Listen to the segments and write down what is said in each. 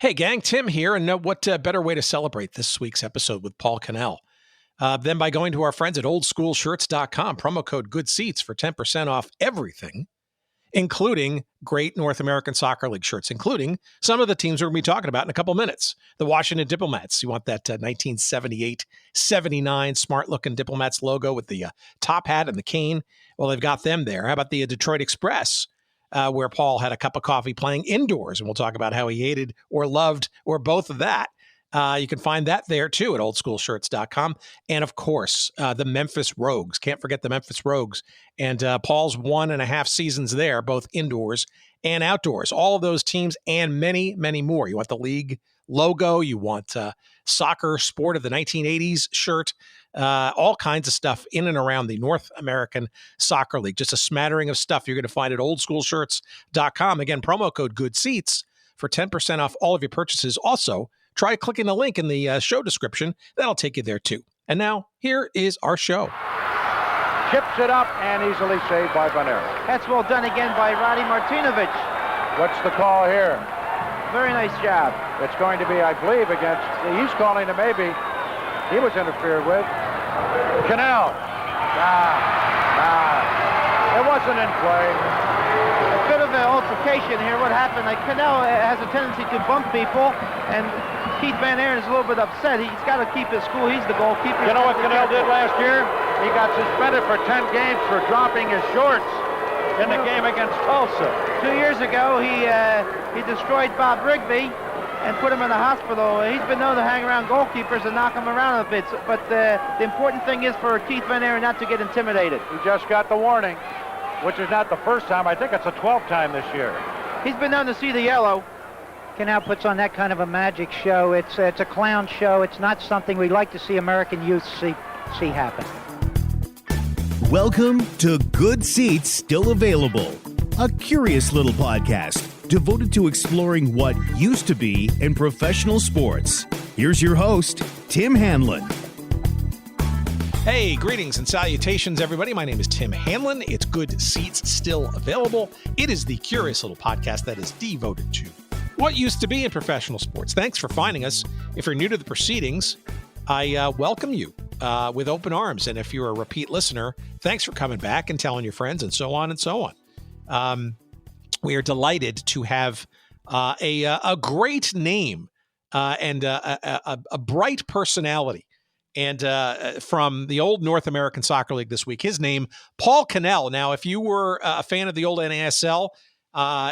Hey, gang, Tim here. And what better way to celebrate this week's episode with Paul Cannell than by going to our friends at oldschoolshirts.com, promo code Good Seats for 10% off everything, including great North American Soccer League shirts, including some of the teams we're going to be talking about in a couple minutes. The Washington Diplomats. You want that 1978-79 smart-looking Diplomats logo with the top hat and the cane? Well, they've got them there. How about the Detroit Express? Where Paul had a cup of coffee playing indoors, and we'll talk about how he hated or loved or both of that. You can find that there, too, at oldschoolshirts.com. And, of course, the Memphis Rogues. Can't forget the Memphis Rogues. And Paul's 1.5 seasons there, both indoors and outdoors. All of those teams and many, many more. You want the league logo. You want soccer sport of the 1980s shirt. All kinds of stuff in and around the North American Soccer League. Just a smattering of stuff you're going to find at oldschoolshirts.com. Again, promo code Good Seats for 10% off all of your purchases. Also, try clicking the link in the show description. That'll take you there, too. And now, here is our show. Chips it up and easily saved by Bonero. That's well done again by Roddy Martinovic. What's the call here? Very nice job. It's going to be, I believe, against... He's calling to maybe. He was interfered with. Cannell. It wasn't in play. A bit of an altercation here. What happened? Like Cannell has a tendency to bump people, and Keith Van Aaron is a little bit upset. He's got to keep his cool. He's the goalkeeper. You know what Cannell did last year? He got suspended for 10 games for dropping his shorts in the game against Tulsa. 2 years ago, he destroyed Bob Rigby and put him in the hospital. He's been known to hang around goalkeepers and knock them around a bit. But the important thing is for Keith Van Aaron not to get intimidated. He just got the warning, which is not the first time. I think it's the 12th time this year. He's been known to see the yellow. Cannell puts on that kind of a magic show. It's a clown show. It's not something we like to see American youth see happen. Welcome to Good Seats Still Available, a curious little podcast devoted to exploring what used to be in professional sports. Here's your host, Tim Hanlon. Hey, greetings and salutations, everybody. My name is Tim Hanlon. It's Good Seats Still Available. It is the curious little podcast that is devoted to what used to be in professional sports. Thanks for finding us. If you're new to the proceedings, I welcome you with open arms. And if you're a repeat listener, thanks for coming back and telling your friends and so on and so on. We are delighted to have a great name and a bright personality. And from the old North American Soccer League this week, his name, Paul Cannell. Now, if you were a fan of the old NASL,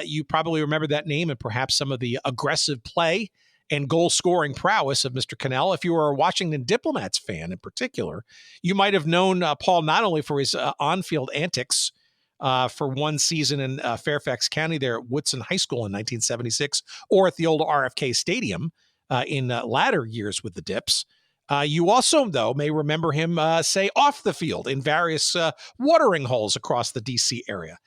you probably remember that name and perhaps some of the aggressive play and goal-scoring prowess of Mr. Cannell. If you were a Washington Diplomats fan in particular, you might have known Paul not only for his on-field antics for one season in Fairfax County there at Woodson High School in 1976, or at the old RFK Stadium in latter years with the Dips. You also, though, may remember him, say, off the field in various watering holes across the D.C. area.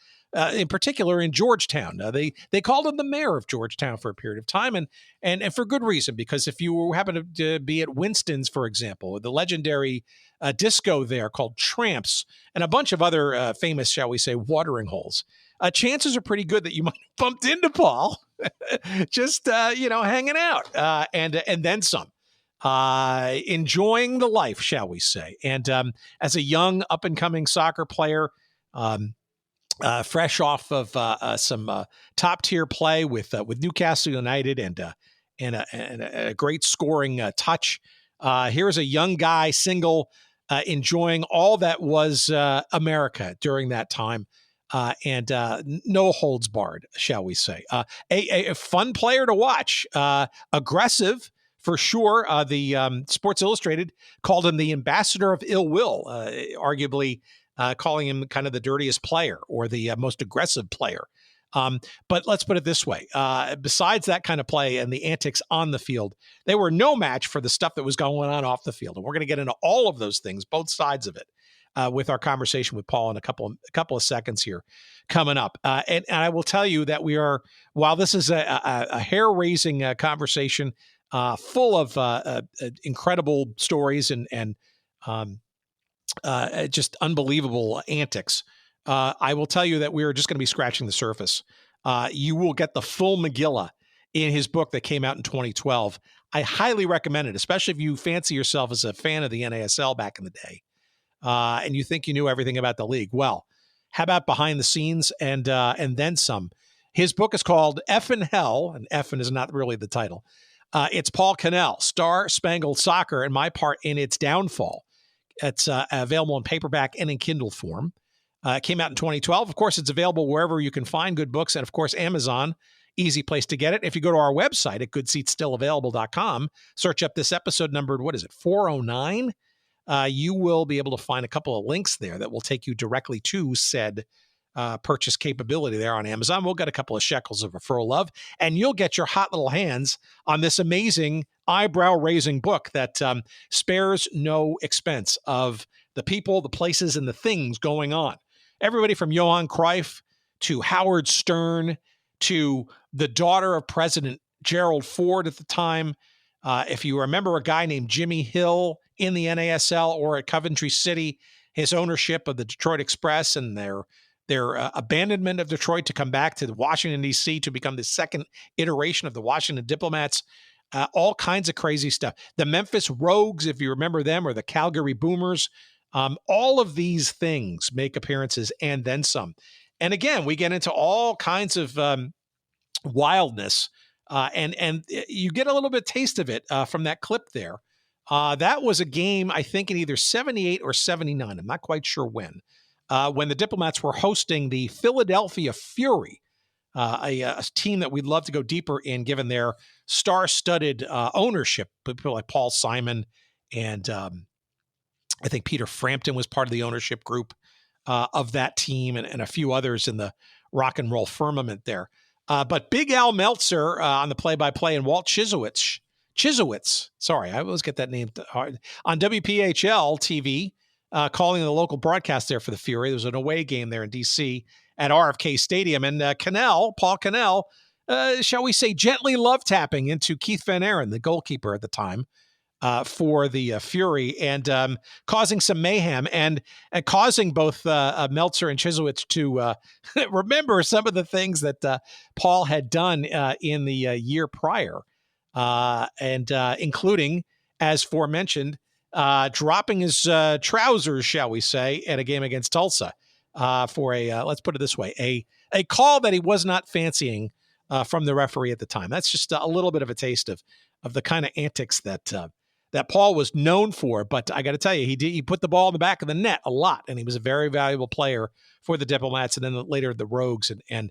In particular in Georgetown. They called him the mayor of Georgetown for a period of time, and for good reason, because if you happen to be at Winston's, for example, the legendary disco there called Tramps, and a bunch of other famous, shall we say, watering holes, chances are pretty good that you might have bumped into Paul just, hanging out and then some. Enjoying the life, shall we say. And as a young up-and-coming soccer player, fresh off of some top-tier play with Newcastle United and a great scoring touch. Here's a young guy, single, enjoying all that was America during that time, and no holds barred, shall we say. A fun player to watch, aggressive for sure. The Sports Illustrated called him the ambassador of ill will, arguably calling him kind of the dirtiest player or the most aggressive player. But let's put it this way. Besides that kind of play and the antics on the field, they were no match for the stuff that was going on off the field. And we're going to get into all of those things, both sides of it, with our conversation with Paul in a couple of seconds here coming up. And I will tell you that we are, while this is a hair-raising conversation full of incredible stories and just unbelievable antics, I will tell you that we are just going to be scratching the surface. You will get the full Megillah in his book that came out in 2012. I highly recommend it, especially if you fancy yourself as a fan of the NASL back in the day, and you think you knew everything about the league. Well, how about behind the scenes and then some? His book is called Effin' Hell, and Effin' is not really the title. It's Paul Cannell, Star Spangled Soccer, and my part in its downfall. It's available in paperback and in Kindle form. It came out in 2012. Of course, it's available wherever you can find good books, and of course, Amazon. Easy place to get it. If you go to our website at goodseatsstillavailable.com, search up this episode numbered, 409, you will be able to find a couple of links there that will take you directly to said purchase capability there on Amazon. We'll get a couple of shekels of referral love, and you'll get your hot little hands on this amazing eyebrow-raising book that spares no expense of the people, the places, and the things going on. Everybody from Johan Cruyff to Howard Stern to the daughter of President Gerald Ford at the time. If you remember a guy named Jimmy Hill in the NASL or at Coventry City, his ownership of the Detroit Express and their abandonment of Detroit to come back to Washington, D.C. to become the second iteration of the Washington Diplomats, all kinds of crazy stuff. The Memphis Rogues, if you remember them, or the Calgary Boomers, all of these things make appearances and then some. And again, we get into all kinds of wildness, and you get a little bit taste of it from that clip there. That was a game, I think, in either 78 or 79. I'm not quite sure when the Diplomats were hosting the Philadelphia Fury, a team that we'd love to go deeper in given their star-studded ownership. People like Paul Simon and I think Peter Frampton was part of the ownership group of that team, and a few others in the rock and roll firmament there. But Big Al Meltzer on the play-by-play and Walt Chisowitz, sorry, I always get that name hard, on WPHL TV, calling the local broadcast there for the Fury. There was an away game there in D.C. at RFK Stadium, and Paul Cannell, shall we say, gently love-tapping into Keith Van Aaron, the goalkeeper at the time, for the Fury, and causing some mayhem and causing both Meltzer and Chisowitz to remember some of the things that Paul had done in the year prior, and including, as forementioned, dropping his trousers, shall we say, at a game against Tulsa for let's put it this way, a call that he was not fancying from the referee at the time. That's just a little bit of a taste of the kind of antics that Paul was known for. But I got to tell you, he put the ball in the back of the net a lot, and he was a very valuable player for the Diplomats, and then later the Rogues, and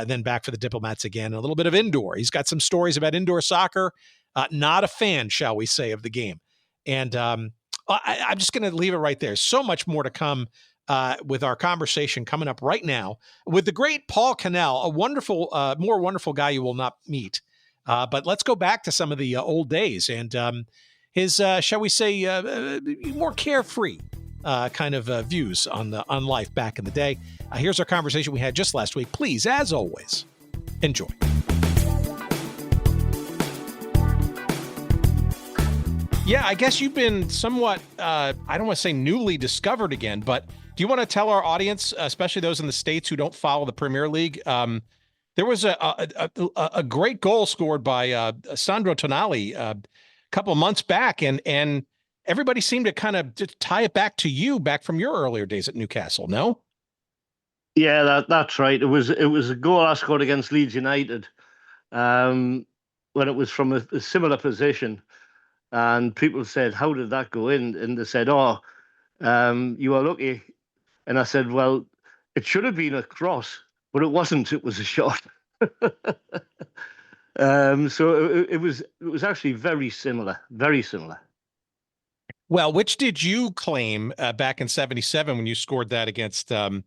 then back for the Diplomats again. A little bit of indoor. He's got some stories about indoor soccer. Not a fan, shall we say, of the game. And I'm just going to leave it right there. So much more to come with our conversation coming up right now with the great Paul Cannell, a wonderful, more wonderful guy you will not meet. But let's go back to some of the old days and his, shall we say, more carefree kind of views on life back in the day. Here's our conversation we had just last week. Please, as always, enjoy. Yeah, I guess you've been somewhat, I don't want to say newly discovered again, but do you want to tell our audience, especially those in the States who don't follow the Premier League, there was a great goal scored by Sandro Tonali a couple of months back, and everybody seemed to kind of just tie it back to you, back from your earlier days at Newcastle, no? Yeah, that's right. It was a goal I scored against Leeds United when it was from a similar position. And people said, how did that go in? And they said, you were lucky. And I said, well, it should have been a cross, but it wasn't. It was a shot. So it was actually very similar, very similar. Well, which did you claim back in 77 when you scored that against, I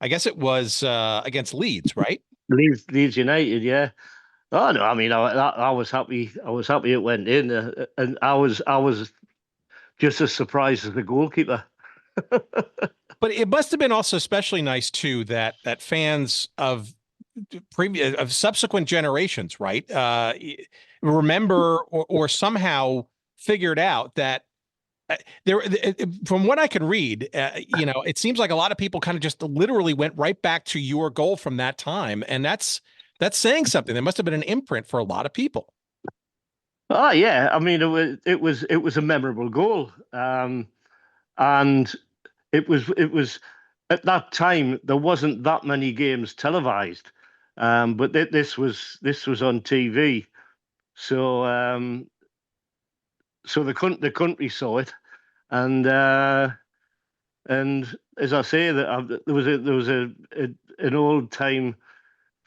guess it was against Leeds, right? Leeds United, yeah. Oh no! I mean, I was happy. I was happy it went in, and I was just as surprised as the goalkeeper. But it must have been also especially nice too that fans of subsequent generations, right, remember or somehow figured out that there. From what I could read, it seems like a lot of people kind of just literally went right back to your goal from that time, and that's That's saying something. There must have been an imprint for a lot of people. Oh yeah, I mean it was a memorable goal, and it was at that time there wasn't that many games televised, but this was on TV, so so the country saw it, and as I say that there was an old time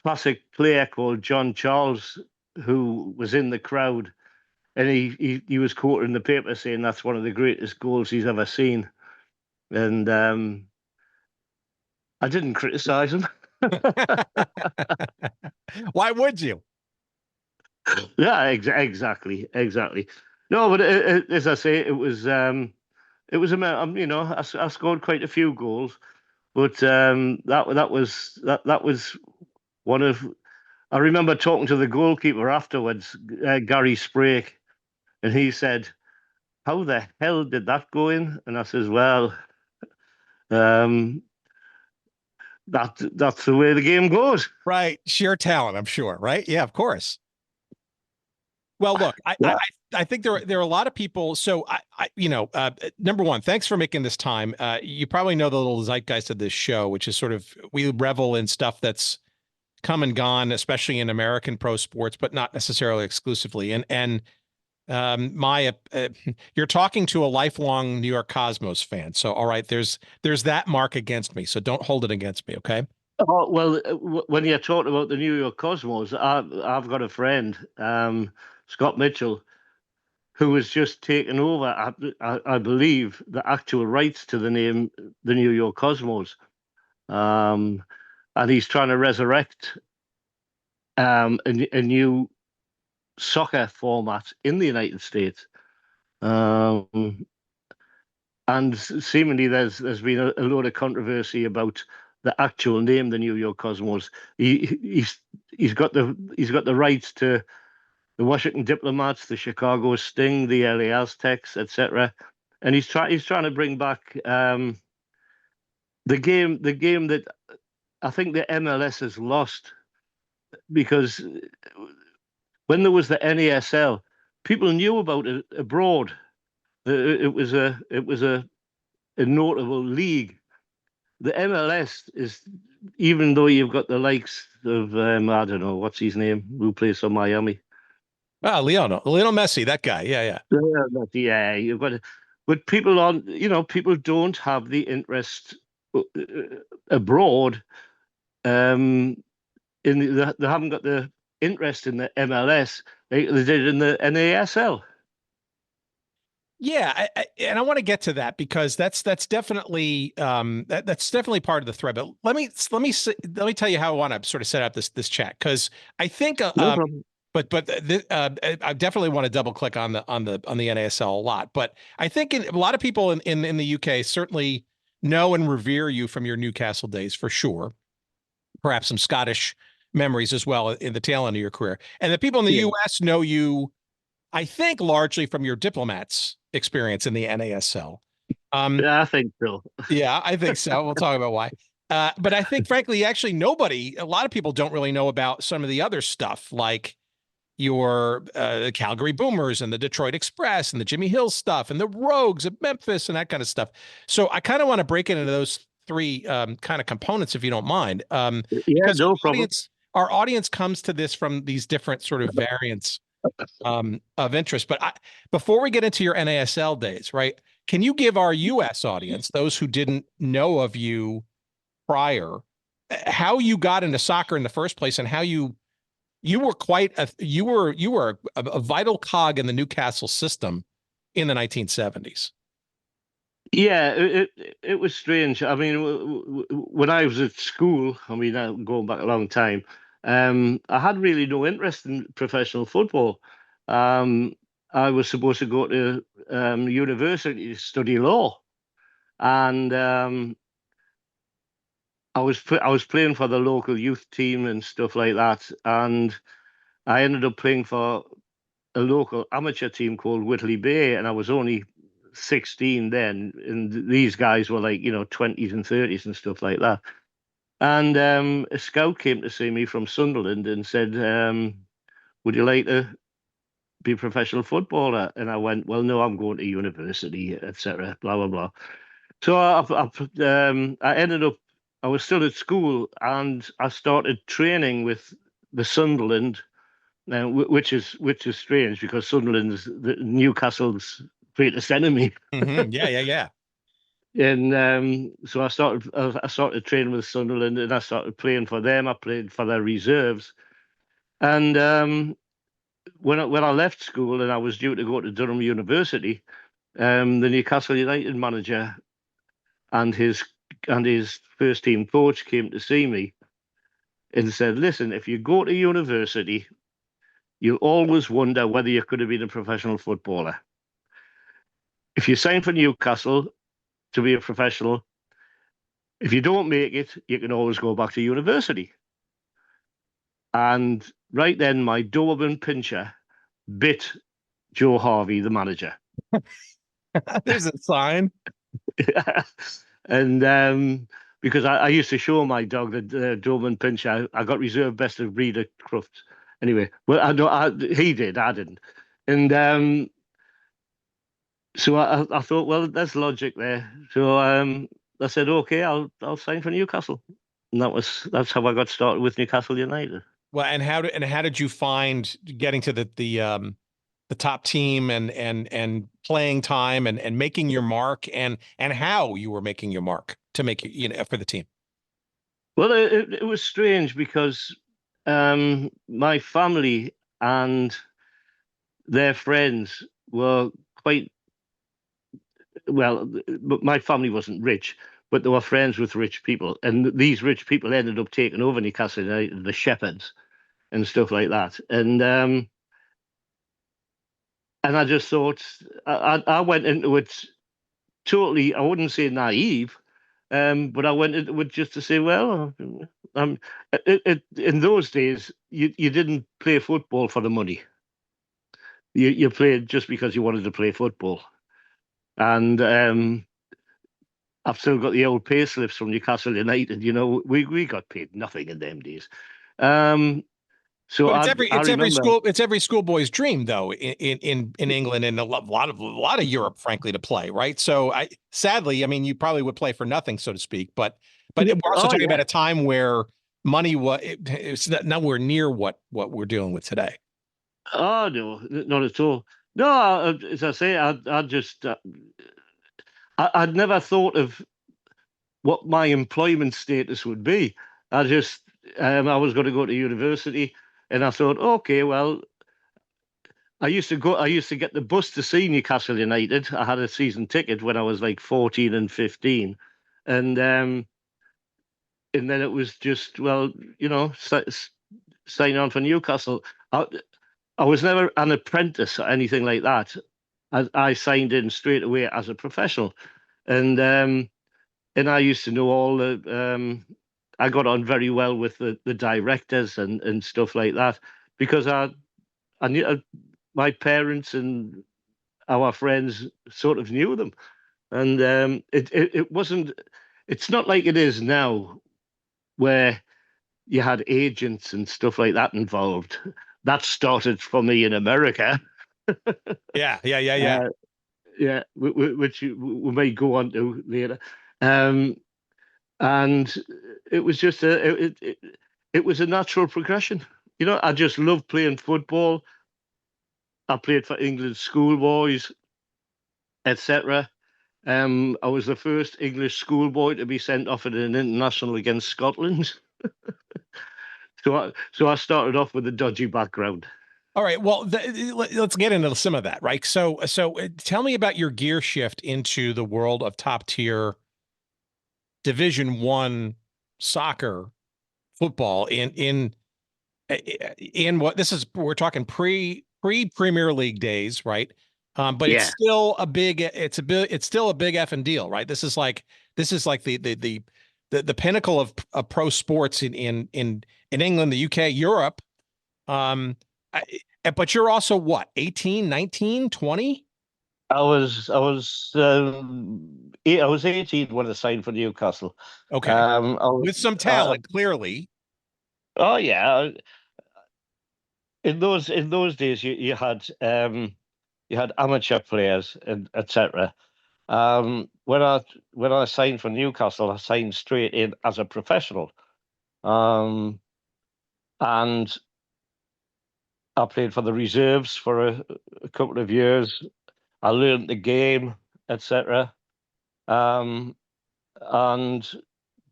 classic player called John Charles who was in the crowd, and he was quoted in the paper saying that's one of the greatest goals he's ever seen, and I didn't criticize him. Why would you? Yeah, exactly. No, but as I say, it was I scored quite a few goals, but that was one of. I remember talking to the goalkeeper afterwards, Gary Sprake, and he said, "How the hell did that go in?" And I says, "Well, um, that's the way the game goes." Right. Sheer talent, I'm sure. Right. Yeah, of course. Well, look, Yeah. I think there are a lot of people. So number one, thanks for making this time. You probably know the little zeitgeist of this show, which is sort of, we revel in stuff that's come and gone, especially in American pro sports, but not necessarily exclusively. You're talking to a lifelong New York Cosmos fan. So, all right, there's that mark against me. So don't hold it against me. Okay. Oh, well, when you're talking about the New York Cosmos, I've got a friend, Scott Mitchell, who has just taken over, I believe, the actual rights to the name the New York Cosmos. And he's trying to resurrect a new soccer format in the United States. And seemingly there's been a load of controversy about the actual name, the New York Cosmos. He's got the rights to the Washington Diplomats, the Chicago Sting, the LA Aztecs, etc. And he's trying to bring back the game that I think the MLS has lost, because when there was the NASL, people knew about it abroad. It was a notable league. The MLS is, even though you've got the likes of I don't know what's his name, who plays for Miami. Lionel Messi, that guy. Yeah. Yeah, you've got it. But people don't have the interest abroad. They haven't got the interest in the MLS they did in the NASL. Yeah, and I want to get to that because that's definitely that's definitely part of the thread. But let me tell you how I want to sort of set up this chat, because I think No problem. I definitely want to double click on the NASL a lot. But I think a lot of people in the UK certainly know and revere you from your Newcastle days, for sure. Perhaps some Scottish memories as well in the tail end of your career. And the people in the US know you, I think, largely from your Diplomats experience in the NASL. Yeah, I think so. Yeah, I think so. We'll talk about why. But I think, frankly, actually, a lot of people don't really know about some of the other stuff, like your Calgary Boomers and the Detroit Express and the Jimmy Hill stuff and the Rogues of Memphis and that kind of stuff. So I kind of want to break it into those three kind of components, if you don't mind. Yeah, Because no problem. our audience comes to this from these different sort of variants of interest. But before we get into your NASL days, right, can you give our US audience, those who didn't know of you prior, how you got into soccer in the first place, and how you were a vital cog in the Newcastle system in the 1970s? Yeah, it was strange. I mean, when I was at school, I mean, going back a long time, I had really no interest in professional football. I was supposed to go to university to study law, and I was playing for the local youth team and stuff like that, and I ended up playing for a local amateur team called Whitley Bay, and I was only 16 then, and these guys were like 20s and 30s and stuff like that. And a scout came to see me from Sunderland and said, would you like to be a professional footballer? And I went, well, no, I'm going to university, etc. Blah blah blah. So I ended up. I was still at school, and I started training with the Sunderland, which is strange because Sunderland is Newcastle's greatest enemy. Yeah, yeah, yeah. And so I started training with Sunderland, and I started playing for them. I played for their reserves, and when I left school and I was due to go to Durham University, the Newcastle United manager and his first team coach came to see me and said, "Listen, if you go to university, you'll always wonder whether you could have been a professional footballer. If you sign for Newcastle to be a professional, if you don't make it, you can always go back to university." And right then, my Doberman pincher bit Joe Harvey, the manager. There's a sign. And because I used to show my dog the Doberman pincher, I got reserve best of breed at Crufts. Anyway, well, he did, I didn't. And so I thought, well, there's logic there. So I said, okay, I'll sign for Newcastle, and that's how I got started with Newcastle United. Well, and how did you find getting to the top team and playing time and making your mark and how you were making your mark to make for the team? Well, it was strange because my family and their friends were quite well. My family wasn't rich, but they were friends with rich people, and these rich people ended up taking over Newcastle United, the Shepherds and stuff like that. And I just thought I went into it totally, I wouldn't say naive, but I went into it just to say, well, in those days, you didn't play football for the money. You played just because you wanted to play football. And I've still got the old pay slips from Newcastle United. We got paid nothing in them days. So it's every schoolboy's dream, though, in England and a lot of Europe, frankly, to play, right? So sadly, I mean, you probably would play for nothing, so to speak. But we're also talking about a time where money it's nowhere near what we're dealing with today. Oh no, not at all. No, as I say, I'd never thought of what my employment status would be. I was going to go to university. And I thought, okay, well, I used to get the bus to see Newcastle United. I had a season ticket when I was like 14 and 15. And then it was just, well, sign on for Newcastle. I was never an apprentice or anything like that. I signed in straight away as a professional. And I used to know all the I got on very well with the directors and stuff like that because I knew my parents and our friends sort of knew them, and it's not like it is now where you had agents and stuff like that involved. That started for me in America. Yeah. Yeah, which we may go on to later. And it was just it was a natural progression. I just loved playing football. I played for England schoolboys, etc. I was the first English schoolboy to be sent off at an international against Scotland. So I started off with a dodgy background. All right. Well, let's get into some of that, right? So tell me about your gear shift into the world of top tier Division I soccer football in what this is. We're talking pre Premier League days, right? But yeah. It's still a big effing deal, right? This is like the pinnacle of pro sports in England, the UK, Europe. But you're also what, 18, 19, 20? I was 18 when I signed for Newcastle. Okay. I was, With some talent, clearly. oh yeah, in those days you had amateur players and etc. When I signed for Newcastle, I signed straight in as a professional, um, and I played for the reserves for a couple of years. I learned the game, etc., and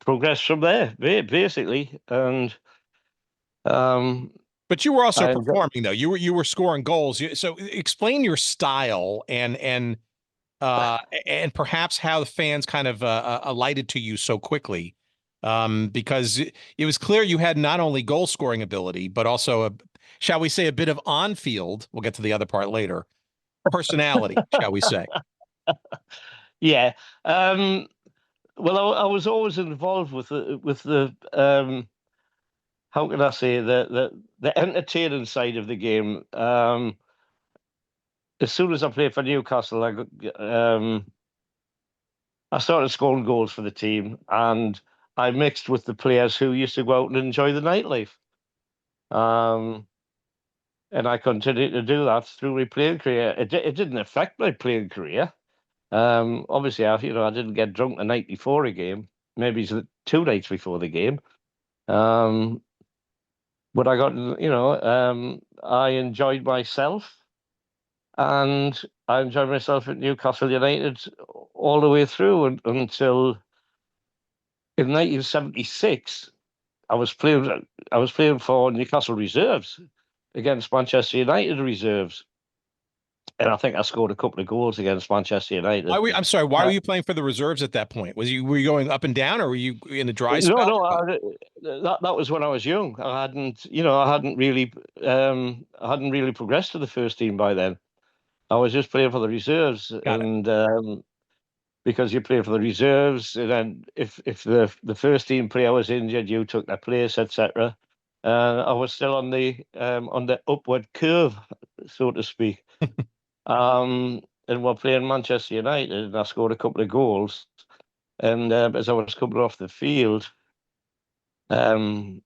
progressed from there, basically. And um, But you were also I performing, though. You were scoring goals. So explain your style and perhaps how the fans kind of alighted to you so quickly, because it was clear you had not only goal scoring ability, but also shall we say, a bit of on field. We'll get to the other part later. Personality, shall we say? yeah. Well, I was always involved with the how can I say the entertaining side of the game. As soon as I played for Newcastle, I started scoring goals for the team, and I mixed with the players who used to go out and enjoy the nightlife. Um, and I continued to do that through my playing career. It didn't affect my playing career. Obviously, I didn't get drunk the night before a game, maybe two nights before the game. Um, but I enjoyed myself, and I enjoyed myself at Newcastle United all the way through until in 1976. I was playing for Newcastle reserves against Manchester United reserves, and I think I scored a couple of goals against Manchester United. I'm sorry. Why were you playing for the reserves at that point? Were you going up and down, or were you in a dry No, spell? no, that was when I was young. I hadn't really progressed to the first team by then. I was just playing for the reserves, Got it. and because you play for the reserves, and then if the first team player was injured, you took their place, etc. I was still on the upward curve, so to speak. And we're playing Manchester United, and I scored a couple of goals. And as I was coming off the field, um,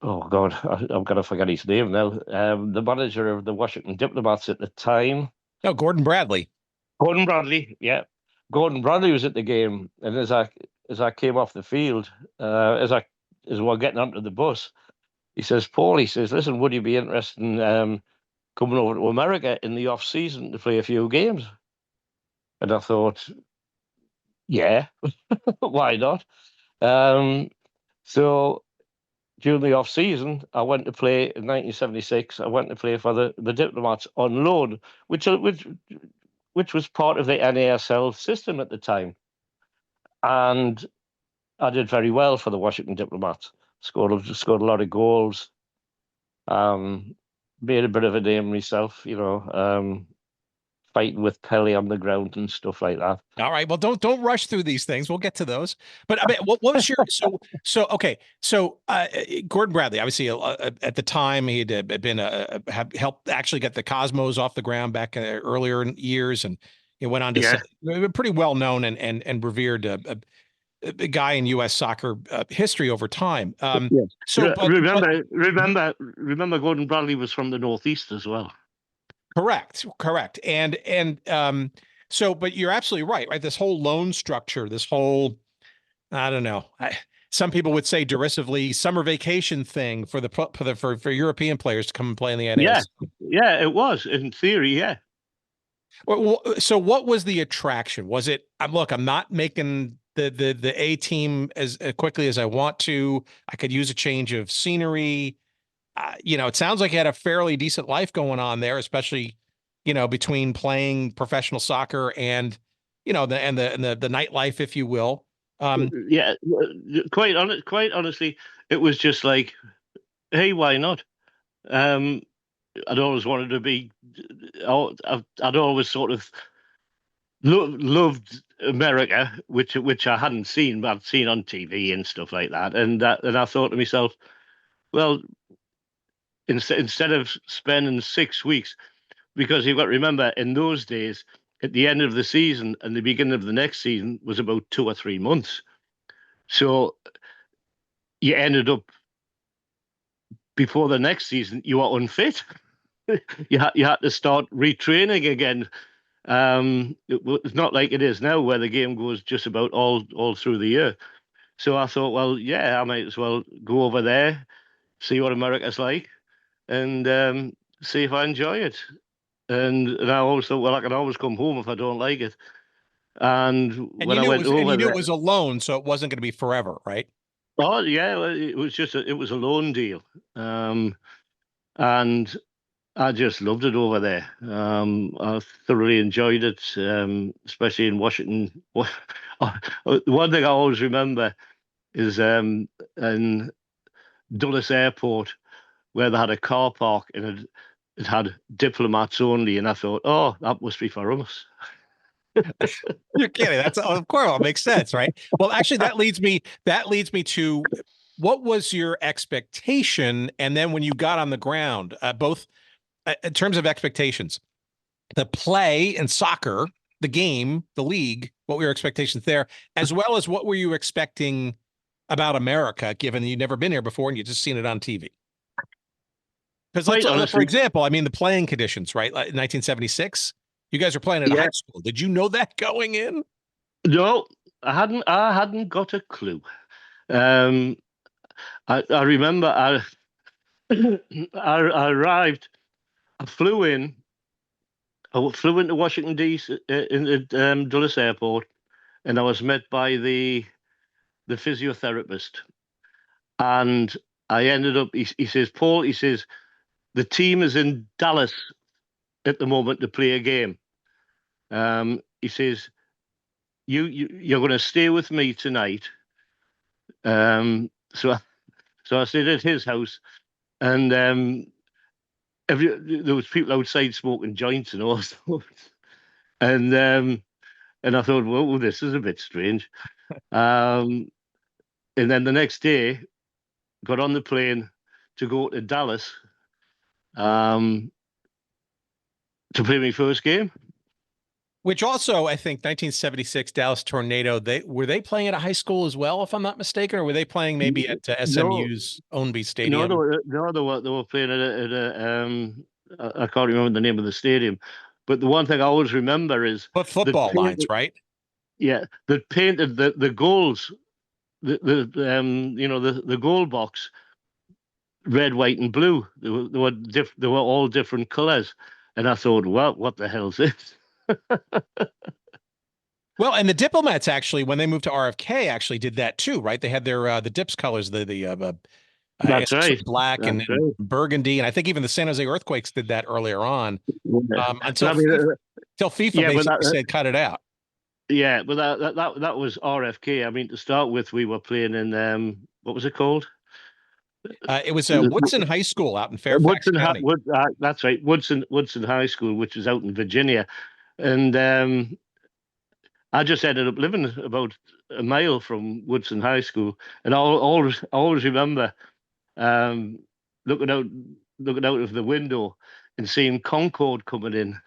oh God, I'm going to forget his name now. The manager of the Washington Diplomats at the time, No, Gordon Bradley. Gordon Bradley. Yeah, Gordon Bradley was at the game, and as I came off the field, as we were getting onto the bus, he says, "Paul," he says, "listen, would you be interested in coming over to America in the off season to play a few games?" And I thought, yeah, why not? Um, so during the off season, I went to play in 1976. I went to play for the Diplomats on loan, which was part of the NASL system at the time, and I did very well for the Washington Diplomats. Scored a lot of goals. Made a bit of a name myself, fighting with Pelly on the ground and stuff like that. All right. Well, don't rush through these things. We'll get to those. But I mean, what was your okay? So Gordon Bradley, obviously, at the time, he had been have helped actually get the Cosmos off the ground back earlier in years, and he went on to say, pretty well known and revered a guy in U.S. soccer history over time. Yes. So, Remember, Gordon Bradley was from the Northeast as well. Correct. And so, but you're absolutely right? This whole loan structure, this whole, I don't know. Some people would say derisively summer vacation thing for for European players to come and play in the NASL. Yeah, it was in theory. Yeah. Well, so what was the attraction? Was it, look, I'm not making the A team as quickly as I want to. I could use a change of scenery. It sounds like you had a fairly decent life going on there, especially, between playing professional soccer and, the nightlife, if you will. Yeah, quite honestly, it was just like, hey, why not? I'd always wanted to be. I'd always sort of loved America, which I hadn't seen, but I'd seen on TV and stuff like that, and I thought to myself, well, instead of spending 6 weeks, because you've got to remember, in those days, at the end of the season and the beginning of the next season was about 2 or 3 months. So you ended up, before the next season, you were unfit. you had to start retraining again. It's not like it is now, where the game goes just about all through the year. So I thought, well, yeah, I might as well go over there, see what America's like, and see if I enjoy it. And I always thought, well, I can always come home if I don't like it. And when I went over knew there, it was a loan, so it wasn't going to be forever, right? oh yeah, well, it was a loan deal, and I just loved it over there. I thoroughly enjoyed it, especially in Washington. The one thing I always remember is in Dulles Airport, where they had a car park and it had diplomats only, and I thought, oh, that must be for us. You're kidding. That's, of course, it makes sense, right? Well, actually, that leads me to, what was your expectation, and then when you got on the ground, both in terms of expectations, the play in soccer, the game, the league, what were your expectations there, as well as what were you expecting about America, given that you'd never been here before and you'd just seen it on TV? Because, for example, I mean, the playing conditions, right? Like 1976, you guys are playing at a high school. Did you know that going in? No, I hadn't got a clue. I remember I arrived. I flew into Washington D.C. in Dulles Airport, and I was met by the physiotherapist, and I ended up. He says, Paul, he says, the team is in Dallas at the moment to play a game. He says, you're going to stay with me tonight. So I stayed at his house, and there was people outside smoking joints and all sorts. And I thought, well, this is a bit strange. And then the next day, got on the plane to go to Dallas to play my first game. Which also, I think, 1976 Dallas Tornado, were they playing at a high school as well, if I'm not mistaken, or were they playing maybe at SMU's Ownby Stadium? No, they were playing at a I can't remember the name of the stadium, but the one thing I always remember is football lines, right? Yeah, they painted the goals, the goal box, red, white, and blue. They were all different colours, and I thought, well, what the hell's this? Well, and the Diplomats actually, when they moved to RFK, actually did that too, right? They had their the Dips colors, that's right, black and burgundy, and I think even the San Jose Earthquakes did that earlier on. Until FIFA basically said cut it out. Yeah, but that was RFK. I mean, to start with, we were playing in what was it called? It was Woodson High School out in Fairfax County. That's right, Woodson High School, which is out in Virginia, and I just ended up living about a mile from Woodson High School, and I always remember looking out of the window and seeing Concorde coming in.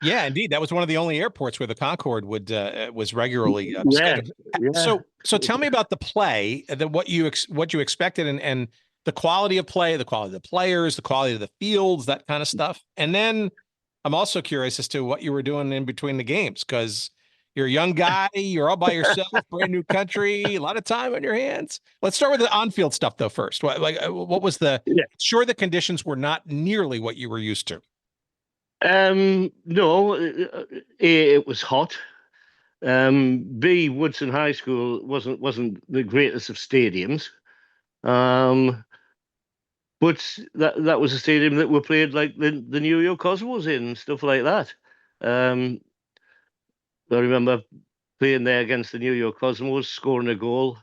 Yeah, indeed, that was one of the only airports where the Concorde was regularly scheduled. Yeah. So tell me about the play, what you expected, and the quality of play, the quality of the players, the quality of the fields, that kind of stuff. And then I'm also curious as to what you were doing in between the games, because you're a young guy, you're all by yourself, brand new country, a lot of time on your hands. Let's start with the on-field stuff though first. What was sure, the conditions were not nearly what you were used to. No, it was hot. B, Woodson High School wasn't the greatest of stadiums. But that was a stadium that we played like the New York Cosmos in and stuff like that. I remember playing there against the New York Cosmos, scoring a goal,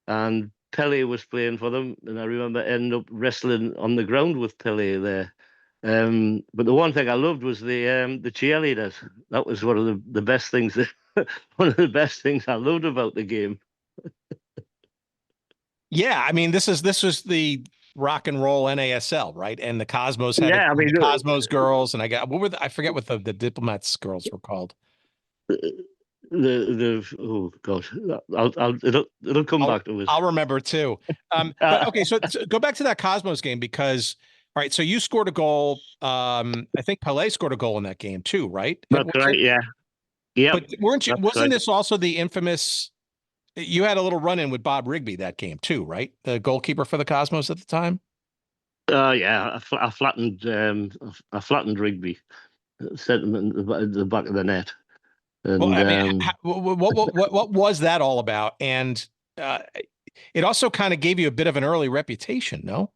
and Pele was playing for them, and I remember ending up wrestling on the ground with Pele there. But the one thing I loved was the cheerleaders. That was one of the best things. One of the best things I loved about the game. Yeah, I mean, this was the rock and roll NASL, right? And the Cosmos had Yeah, I mean, the Cosmos girls, and I forget what the Diplomats girls were called. oh god, it'll come back to us. I'll remember too. But okay, so go back to that Cosmos game because all right, so you scored a goal. I think Pelé scored a goal in that game too, right? That's right. Yeah. Yeah. But wasn't this also the infamous? You had a little run-in with Bob Rigby that game too, right? The goalkeeper for the Cosmos at the time. Yeah, I flattened Rigby, sent him in the back of the net. And, well, I mean, what was that all about? And it also kind of gave you a bit of an early reputation, no?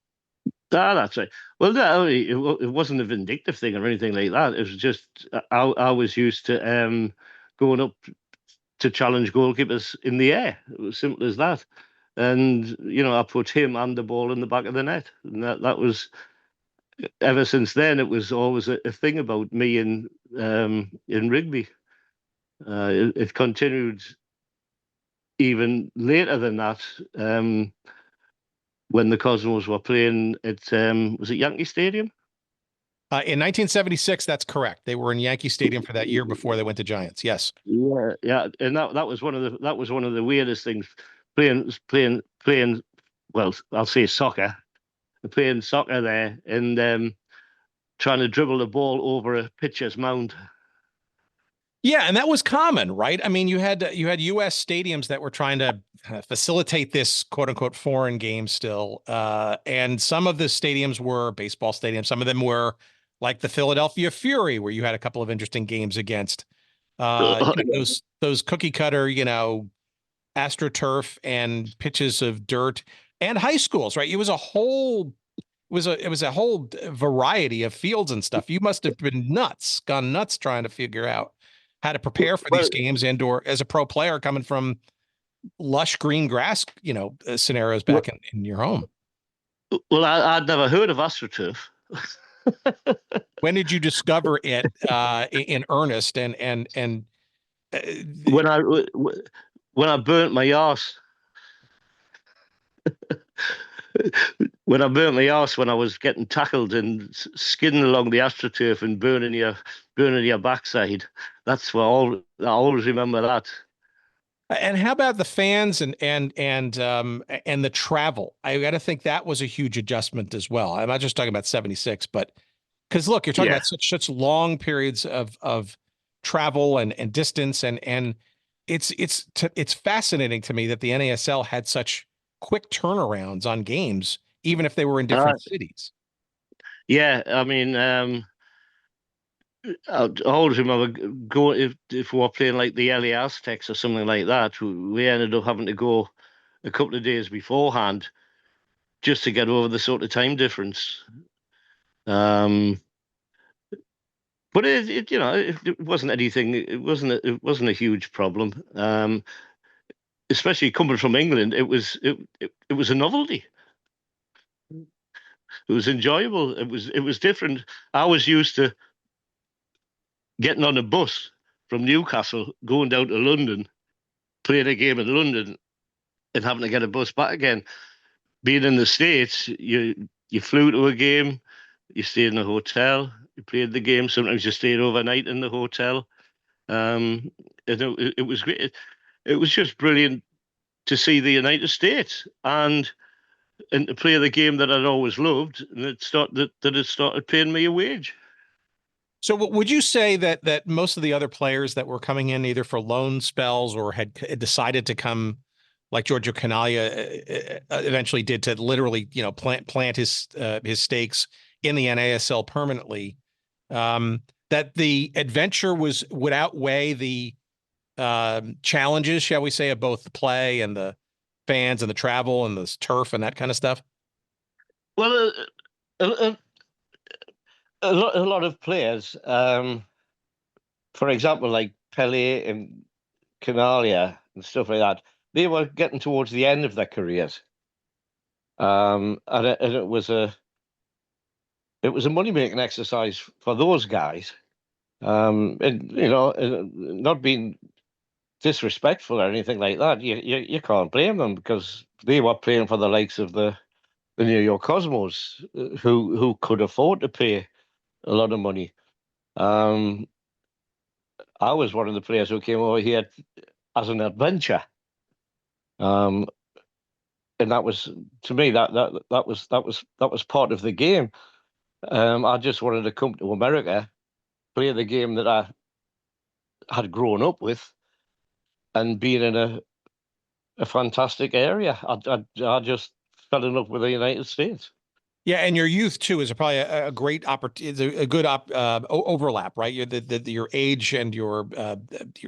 That's right. Well, no, it wasn't a vindictive thing or anything like that. It was just I was used to going up to challenge goalkeepers in the air. It was simple as that. And I put him and the ball in the back of the net, and that was ever since then. It was always a thing about me in Rigby. It continued even later than that. When the Cosmos were playing at was it Yankee Stadium? In 1976, that's correct. They were in Yankee Stadium for that year before they went to Giants. Yes. Yeah, and that was one of the weirdest things. Playing. Well, I'll say soccer. Playing soccer there and trying to dribble the ball over a pitcher's mound. Yeah, and that was common, right? I mean, you had U.S. stadiums that were trying to facilitate this quote unquote foreign game still, and some of the stadiums were baseball stadiums. Some of them were like the Philadelphia Fury, where you had a couple of interesting games against those cookie cutter, AstroTurf and pitches of dirt, and high schools, right? It was a whole variety of fields and stuff. You must have gone nuts trying to figure out how to prepare for these games indoor as a pro player coming from lush green grass, scenarios back in your home. Well, I'd never heard of AstroTurf. When did you discover it in earnest? And when I burnt my arse. When I burnt my arse when I was getting tackled and skidding along the AstroTurf and burning your backside. That's what I always remember that. And how about the fans and the travel? I got to think that was a huge adjustment as well. I'm not just talking about 76, but because look, you're talking about such long periods of travel and distance and it's fascinating to me that the NASL had such quick turnarounds on games, even if they were in different cities. Yeah, I mean, I always remember going if we were playing like the LA Aztecs or something like that. We ended up having to go a couple of days beforehand just to get over the sort of time difference. But it wasn't anything. It wasn't a huge problem. Especially coming from England, it was a novelty. It was enjoyable. It was different. I was used to getting on a bus from Newcastle, going down to London, playing a game in London, and having to get a bus back again. Being in the States, you flew to a game, you stayed in a hotel, you played the game. Sometimes you stayed overnight in the hotel. And it was great. It was just brilliant to see the United States and to play the game that I'd always loved, and it started paying me a wage. So would you say that most of the other players that were coming in either for loan spells or had decided to come, like Giorgio Canaglia eventually did, to literally plant his stakes in the NASL permanently, that the adventure would outweigh the challenges, shall we say, of both the play and the fans and the travel and the turf and that kind of stuff? Well, a lot of players, for example, like Pelé and Cannaglia and stuff like that, they were getting towards the end of their careers, and it was a money-making exercise for those guys, and not being disrespectful or anything like that. You can't blame them because they were playing for the likes of the the New York Cosmos, who could afford to pay a lot of money. I was one of the players who came over here as an adventure, and that was, to me, that was part of the game. I just wanted to come to America, play the game that I had grown up with, and being in a fantastic area. I just fell in love with the United States. Yeah, and your youth too is probably a great opportunity, a good overlap, right? Your age and you're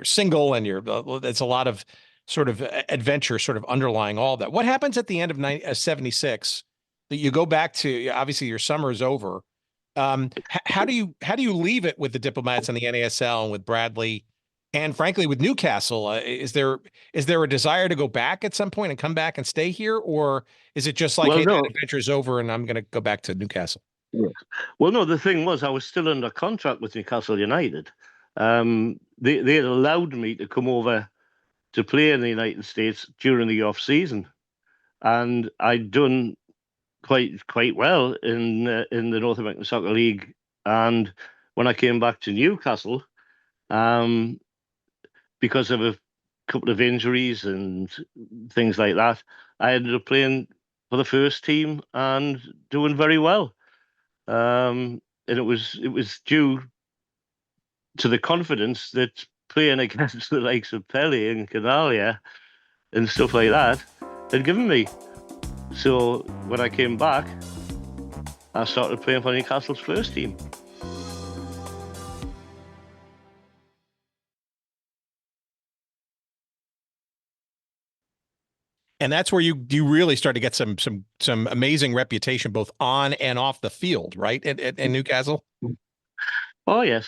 single, and it's a lot of sort of adventure, sort of underlying all that. What happens at the end of 76? That you go back to, obviously your summer is over. How do you leave it with the Diplomats and the NASL and with Bradley, and frankly with Newcastle? Is there a desire to go back at some point and come back and stay here, or is it just like, Well, hey, no. that adventure's over and I'm going to go back to Newcastle? Yes. Well, no, the thing was I was still under contract with Newcastle United. They had allowed me to come over to play in the United States during the off season, and I'd done quite well in the North American Soccer League. And when I came back to Newcastle, because of a couple of injuries and things like that, I ended up playing for the first team and doing very well. And it was due to the confidence that playing against the likes of Pele and Cannell and stuff like that had given me. So when I came back, I started playing for Newcastle's first team. And that's where you really start to get some amazing reputation both on and off the field, right? At Newcastle. Oh yes.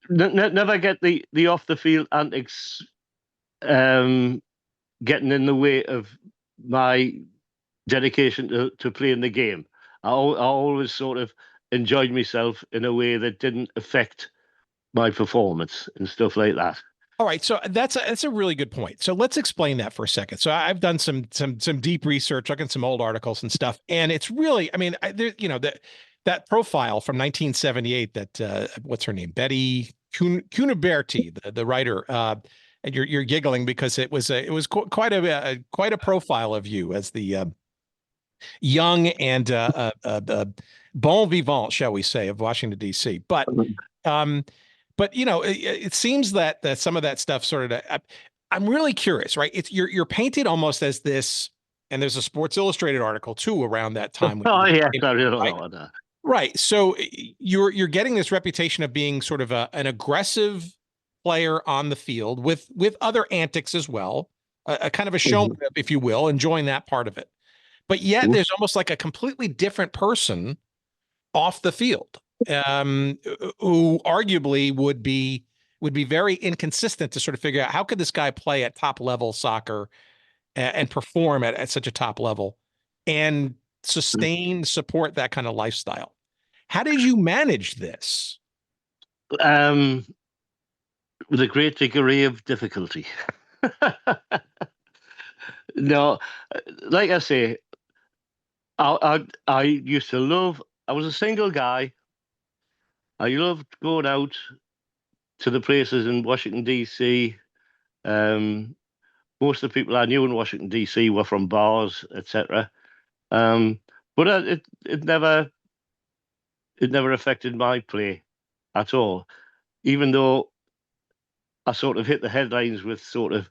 Never get the off the field antics getting in the way of my dedication to playing the game. I always sort of enjoyed myself in a way that didn't affect my performance and stuff like that. All right, so that's a really good point. So let's explain that for a second. So I've done some deep research, looking at some old articles and stuff, and it's really, I mean, that profile from 1978 that what's her name, Betty Cuniberti, the writer, and you're giggling because it was quite a profile of you as the young and bon vivant, shall we say, of Washington D.C. But it seems that some of that stuff sort of, I'm really curious, right? It's you're painted almost as this, and there's a Sports Illustrated article too around that time. Oh yeah, I really right? know that. Right. So you're getting this reputation of being sort of an aggressive player on the field with other antics as well, a kind of a showman, if you will, enjoying that part of it. But yet there's almost like a completely different person off the field, who arguably would be very inconsistent to sort of figure out how could this guy play at top level soccer and perform at such a top level and support that kind of lifestyle. How did you manage this? With a great degree of difficulty. No, like I say, I used to love, I was a single guy. I loved going out to the places in Washington, D.C. Most of the people I knew in Washington, D.C. were from bars, etc. But it never affected my play at all, even though I sort of hit the headlines with sort of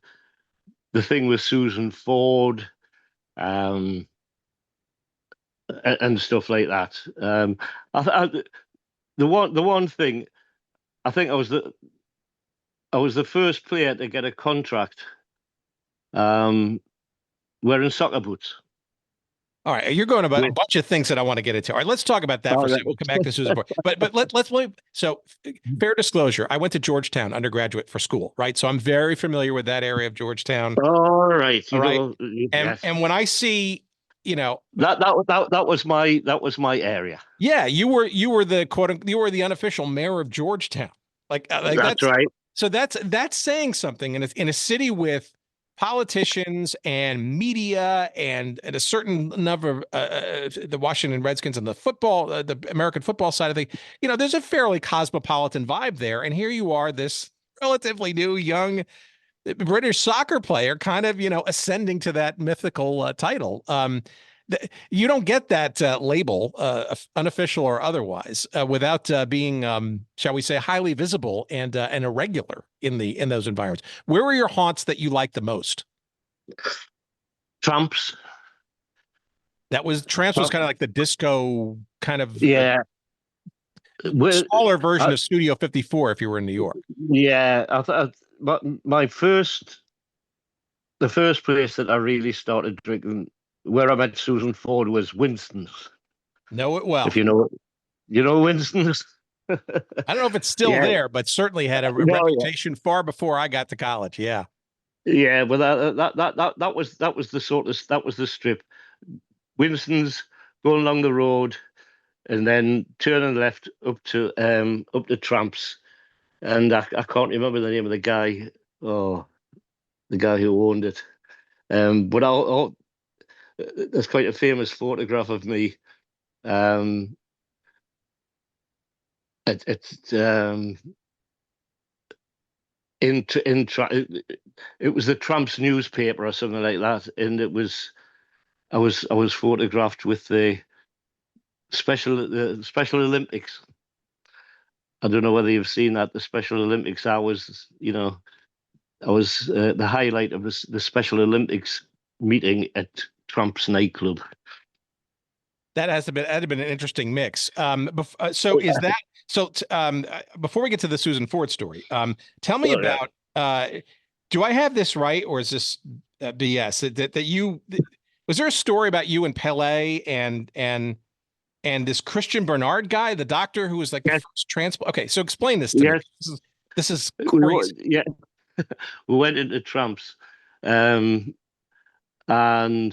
the thing with Susan Ford, and stuff like that. The one thing, I think I was the first player to get a contract wearing soccer boots. All right, you're going about a bunch of things that I want to get into. All right, let's talk about that for a second. We'll come back to Susan Ford. But let's so fair disclosure, I went to Georgetown undergraduate for school, right? So I'm very familiar with that area of Georgetown. All right. And when I see, that was my area. Yeah, you were the unofficial mayor of Georgetown. Like that's right. So that's saying something in a city with politicians and media and a certain number of the Washington Redskins and the American football side of things, there's a fairly cosmopolitan vibe there. And here you are, this relatively new, young British soccer player kind of, ascending to that mythical title. You don't get that label, unofficial or otherwise, without being, shall we say, highly visible and irregular in those environments. Where were your haunts that you liked the most? Tramps. Tramps was kind of like the disco kind of smaller version of Studio 54 if you were in New York. Yeah, but the first place that I really started drinking, where I met Susan Ford, was Winston's. Know it well. If you know Winston's. I don't know if it's still there, but certainly had a reputation far before I got to college. Yeah. Yeah, well, that was the strip. Winston's, going along the road, and then turning left up to Tramps, and I can't remember the name of the guy. Oh, the guy who owned it. But there's quite a famous photograph of me. It was the Tramps newspaper or something like that, and I was photographed with the Special Olympics. I don't know whether you've seen that, the Special Olympics. I was the highlight of the Special Olympics meeting at Trump's nightclub. That had been an interesting mix. Before we get to the Susan Ford story, tell me about. Do I have this right, or is this BS? Was there a story about you and Pele and this Christian Bernard guy, the doctor who was like the first transplant? Okay, so explain this to me. This is crazy. We went into Trump's, and I'm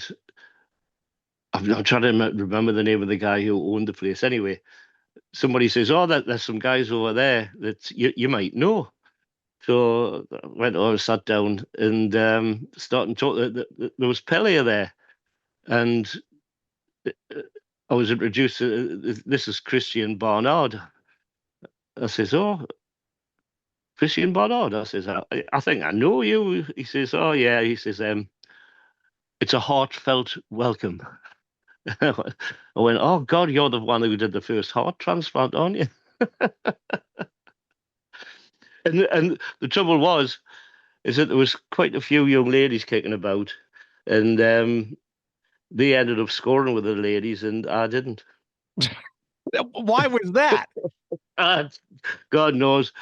trying to remember the name of the guy who owned the place. Anyway, somebody says, "Oh, there's some guys over there that you might know." So I went over, sat down, and started talking. There was Pele there, and I was introduced to, this is Christian Barnard. I says, "Oh, Christian Barnard." I says, I think I know you." He says, "Oh, yeah." He says, "It's a heartfelt welcome." I went, "Oh, God, you're the one who did the first heart transplant, aren't you?" And the trouble is that there was quite a few young ladies kicking about, and they ended up scoring with the ladies, and I didn't. Why was that? God knows.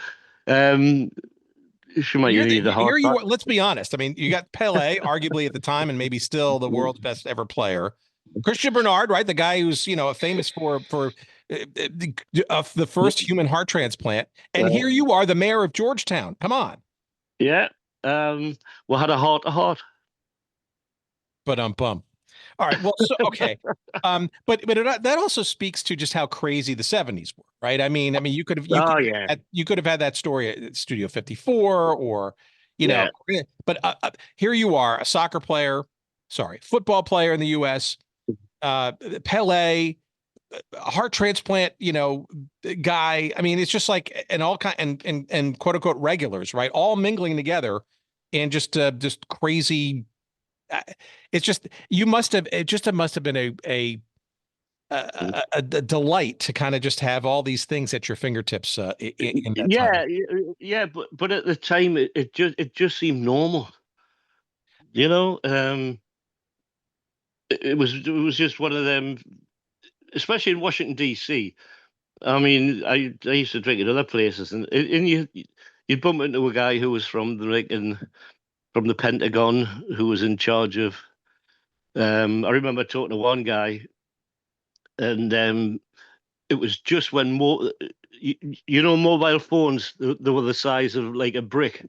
She might need the heart. Here you are. Let's be honest. I mean, you got Pele, arguably at the time, and maybe still the world's best ever player. Christian Bernard, right? The guy who's famous for the first human heart transplant. And here you are, the mayor of Georgetown. Come on. Yeah. We had a heart to heart. But all right. Well, okay. But that also speaks to just how crazy the 70s were, right? I mean, you could have had that story at Studio 54, or know. But here you are, a football player in the U.S. Pele, a heart transplant, guy. I mean, it's just like and quote unquote regulars, right? All mingling together, and just crazy. It's just it must have been a delight to kind of just have all these things at your fingertips. In that time. But at the time it just seemed normal. It was just one of them, especially in Washington D.C. I mean, I used to drink at other places, and you'd bump into a guy who was from the Pentagon, who was in charge of. I remember talking to one guy, and it was just when mobile phones, they were the size of like a brick.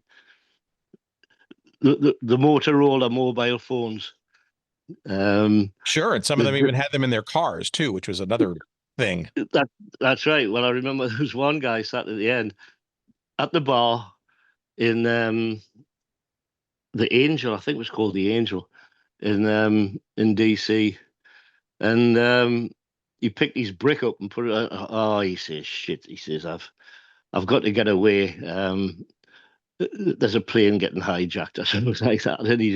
The Motorola mobile phones. Sure, and some of them even had them in their cars too, which was another thing. That's right. Well, I remember there was one guy sat at the end at the bar in the Angel. I think it was called the Angel in DC, and he picked his brick up and put it. Oh, he says, "Shit," he says, I've got to get away. There's a plane getting hijacked or something like that," and he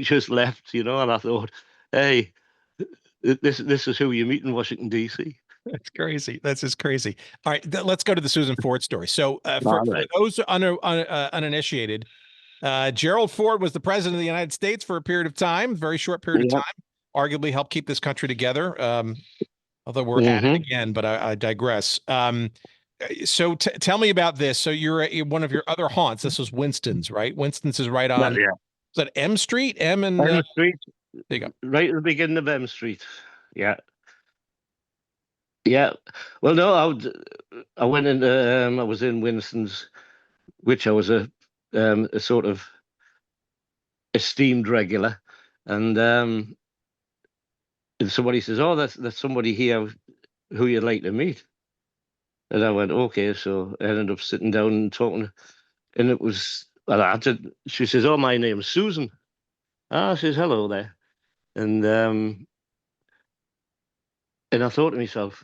just left, And I thought, hey, this is who you meet in Washington D.C. That's crazy. That's just crazy. All right, let's go to the Susan Ford story. So, for Right. those uninitiated, Gerald Ford was the president of the United States for a period of time, very short period of Yeah. time. Arguably helped keep this country together. Although we're at it again, but I digress. So tell me about this. So you're at one of your other haunts. This was Winston's, right? Winston's is right on. Well, yeah. Is that M Street? M and M Street. there you go. Right at the beginning of M Street. Yeah. Yeah. Well, no, I went in. I was in Winston's, which I was a sort of esteemed regular, and somebody says, "Oh, that's somebody here who you'd like to meet." And I went, "Okay." So I ended up sitting down and talking, and it was. Well, she says, "Oh, my name's Susan." I says, "Hello there," and I thought to myself,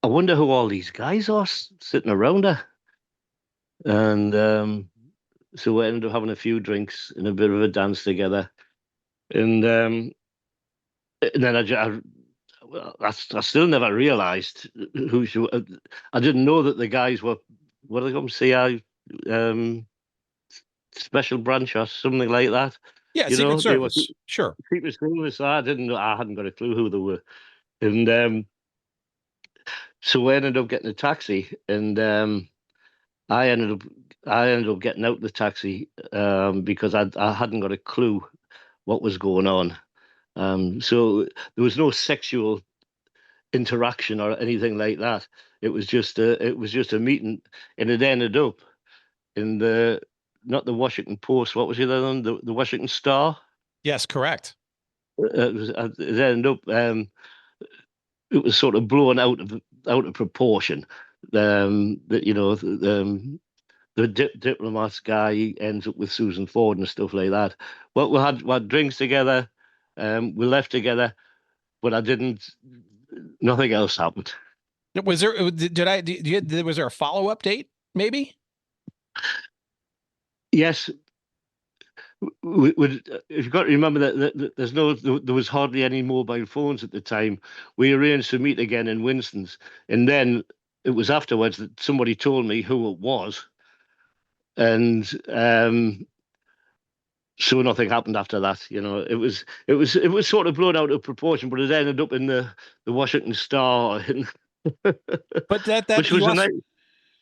I wonder who all these guys are sitting around her. And so we ended up having a few drinks and a bit of a dance together. And then I still never realised who she was. I didn't know that the guys were, what do they call them, CI special branch or something like that. Yeah, Secret Service. Sure. Secret Service. I hadn't got a clue who they were. And so we ended up getting a taxi, and I ended up getting out the taxi because I hadn't got a clue what was going on. So there was no sexual interaction or anything like that. It was just a meeting, and it ended up in not the Washington Post. What was the other one? The Washington Star. Yes, correct. It ended up. It was sort of blown out of proportion. The Diplomats guy ends up with Susan Ford and stuff like that. Well, we had drinks together, we left together, but nothing else happened. Was there? Was there a follow-up date? Maybe. Yes. You've got to remember that there was hardly any mobile phones at the time. We arranged to meet again in Winston's, and then it was afterwards that somebody told me who it was, and so nothing happened after that. It was sort of blown out of proportion, but it ended up in the Washington Star. But that which was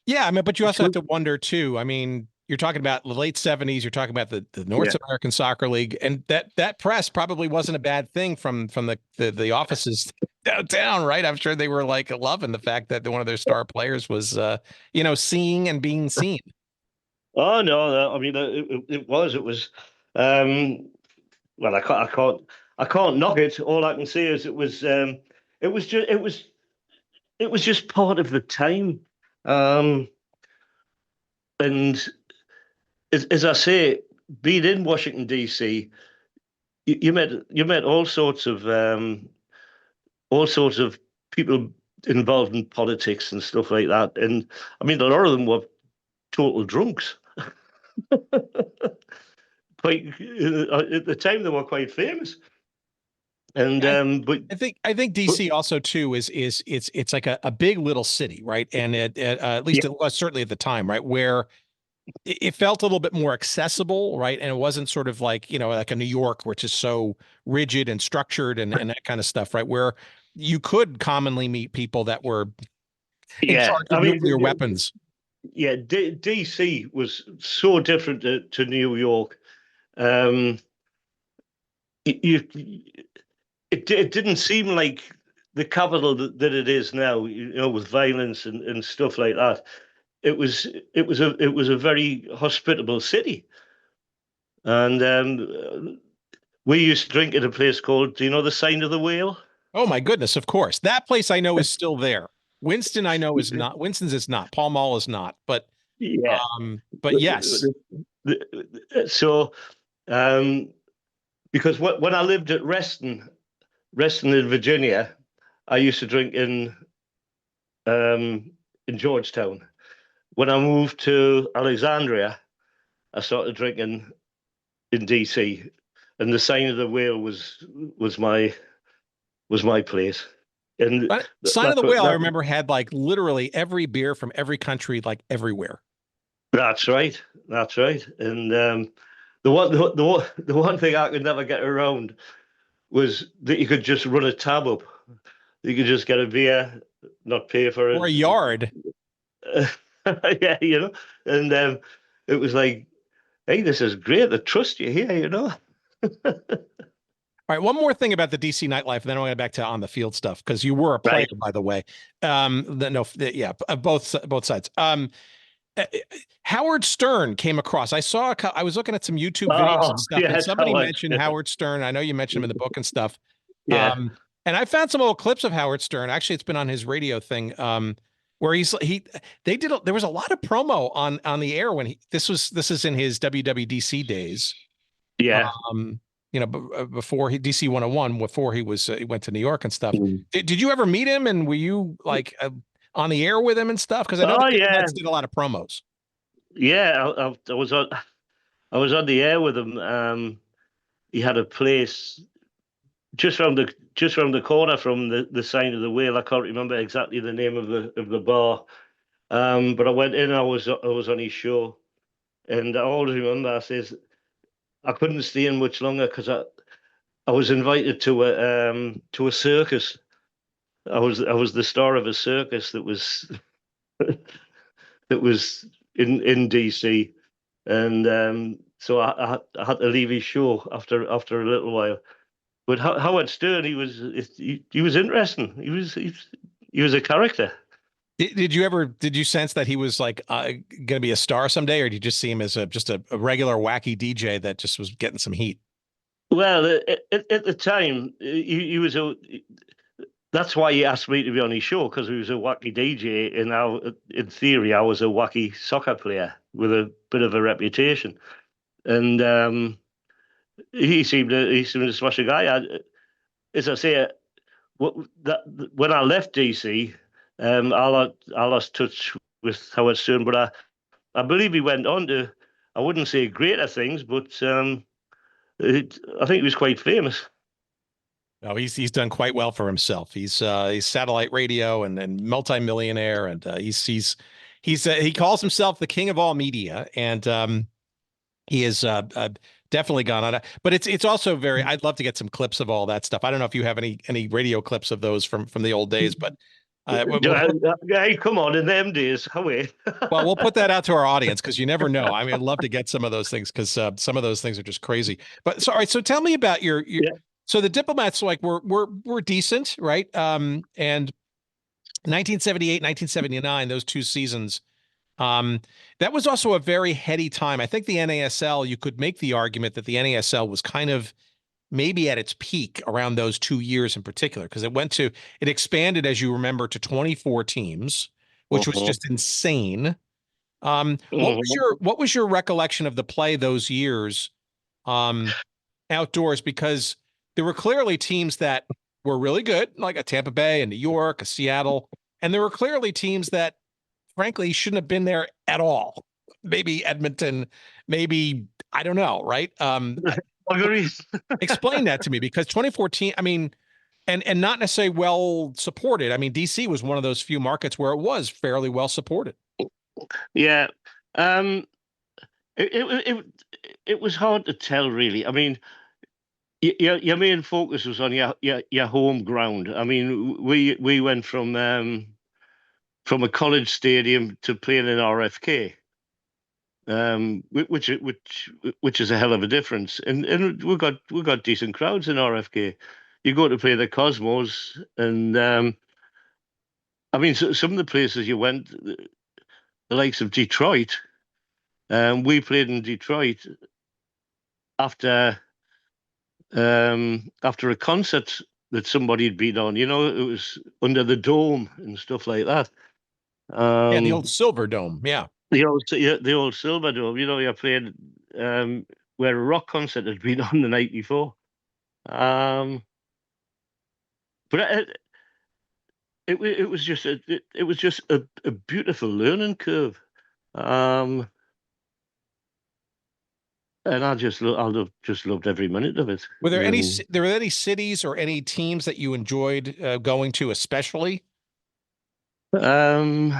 yeah, I mean, but you also have to wonder too. I mean, you're talking about the late 70s. You're talking about the North American Soccer League, and that press probably wasn't a bad thing from the offices downtown, right? I'm sure they were like loving the fact that one of their star players was, seeing and being seen. Oh no! I mean, it was. Well, I can't knock it. All I can say is it was just part of the time, and as I say, being in Washington D.C., you met all sorts of people involved in politics and stuff like that, and I mean, a lot of them were total drunks. Quite at the time, they were quite famous. And but I think DC also too is it's like a big little city, right? And at least it was certainly at the time, right, where it felt a little bit more accessible, right? And it wasn't sort of like, like a New York, which is so rigid and structured and that kind of stuff, right? Where you could commonly meet people that were in charge of nuclear weapons. Yeah, DC was so different to New York. It didn't seem like the capital that it is now, with violence and stuff like that. It was a very hospitable city, and we used to drink at a place called, do you know the Sign of the Whale? Oh my goodness, of course. That place I know is still there. Winston I know is not. Winston's is not. Pall Mall is not. But Yeah. But yes. So, because when I lived at Reston in Virginia, I used to drink in Georgetown. When I moved to Alexandria, I started drinking in DC, and the Sign of the Whale was my place. And But Sign of the Whale, I remember, had like literally every beer from every country, like everywhere. That's right. That's right. And the one thing I could never get around was that you could just run a tab up. You could just get a beer, not pay for it. Or a yard. Yeah, And it was like, hey, this is great. They trust you here, All right, one more thing about the DC nightlife, and then I'll get back to on the field stuff, because you were a player, by the way. Both sides. Howard Stern came across. I was looking at some YouTube videos and stuff, and somebody mentioned Howard Stern. I know you mentioned him in the book and stuff. Yeah. And I found some old clips of Howard Stern. Actually, it's been on his radio thing, where there was a lot of promo on the air when this is in his WWDC days. Yeah. Before DC 101, before he went to New York and stuff. Did you ever meet him, and were you like on the air with him and stuff? Because I know the Diplomats did a lot of promos. Yeah, I was on the air with him. He had a place just around the corner from the Sign of the Whale. I can't remember exactly the name of the bar, but I went in. I was on his show, and I always remember I says I couldn't stay in much longer because I was invited to a circus. I was the star of a circus that was that was in DC, and so I had to leave his show after a little while. But Howard Stern, he was interesting. He was a character. Did you sense that he was like going to be a star someday, or did you just see him as just a regular wacky DJ that just was getting some heat? Well, at the time, he was that's why he asked me to be on his show, because he was a wacky DJ, and in theory, I was a wacky soccer player with a bit of a reputation, and he seemed a smash a guy. As I say, when I left DC, I lost touch with Howard Stern, but I believe he went on to, I wouldn't say greater things, but I think he was quite famous. No, he's done quite well for himself. He's satellite radio and multimillionaire, and he calls himself the king of all media, and he is definitely gone on it. But it's also very. I'd love to get some clips of all that stuff. I don't know if you have any radio clips of those from the old days, but. Hey, come on, in them days, how we? Well, we'll put that out to our audience, because you never know. I mean, I'd love to get some of those things, because some of those things are just crazy. But all right, so tell me about your so the Diplomats, like, were decent, right? And 1978, 1979, those two seasons, that was also a very heady time. I think the NASL, you could make the argument that the NASL was kind of maybe at its peak around those 2 years in particular, because it expanded, as you remember, to 24 teams, which was just insane. What was your recollection of the play those years outdoors? Because there were clearly teams that were really good, like a Tampa Bay, a New York, a Seattle, and there were clearly teams that, frankly, shouldn't have been there at all. Maybe Edmonton, maybe, I don't know, right? Explain that to me, because 2014, I mean, and not necessarily well supported. I mean, DC was one of those few markets where it was fairly well supported. Yeah. It was hard to tell, really. I mean, your main focus was on your home ground. I mean, we went from a college stadium to playing in RFK. Which is a hell of a difference, and we got decent crowds in RFK. You go to play the Cosmos, and I mean, some of the places you went, the likes of Detroit. We played in Detroit after a concert that somebody had been on. It was under the dome and stuff like that. The old Silver Dome, yeah. The old Silver Dome. You played where a rock concert had been on the night before. But it was just a beautiful learning curve. And just loved every minute of it. Were there any cities or any teams that you enjoyed going to, especially Um,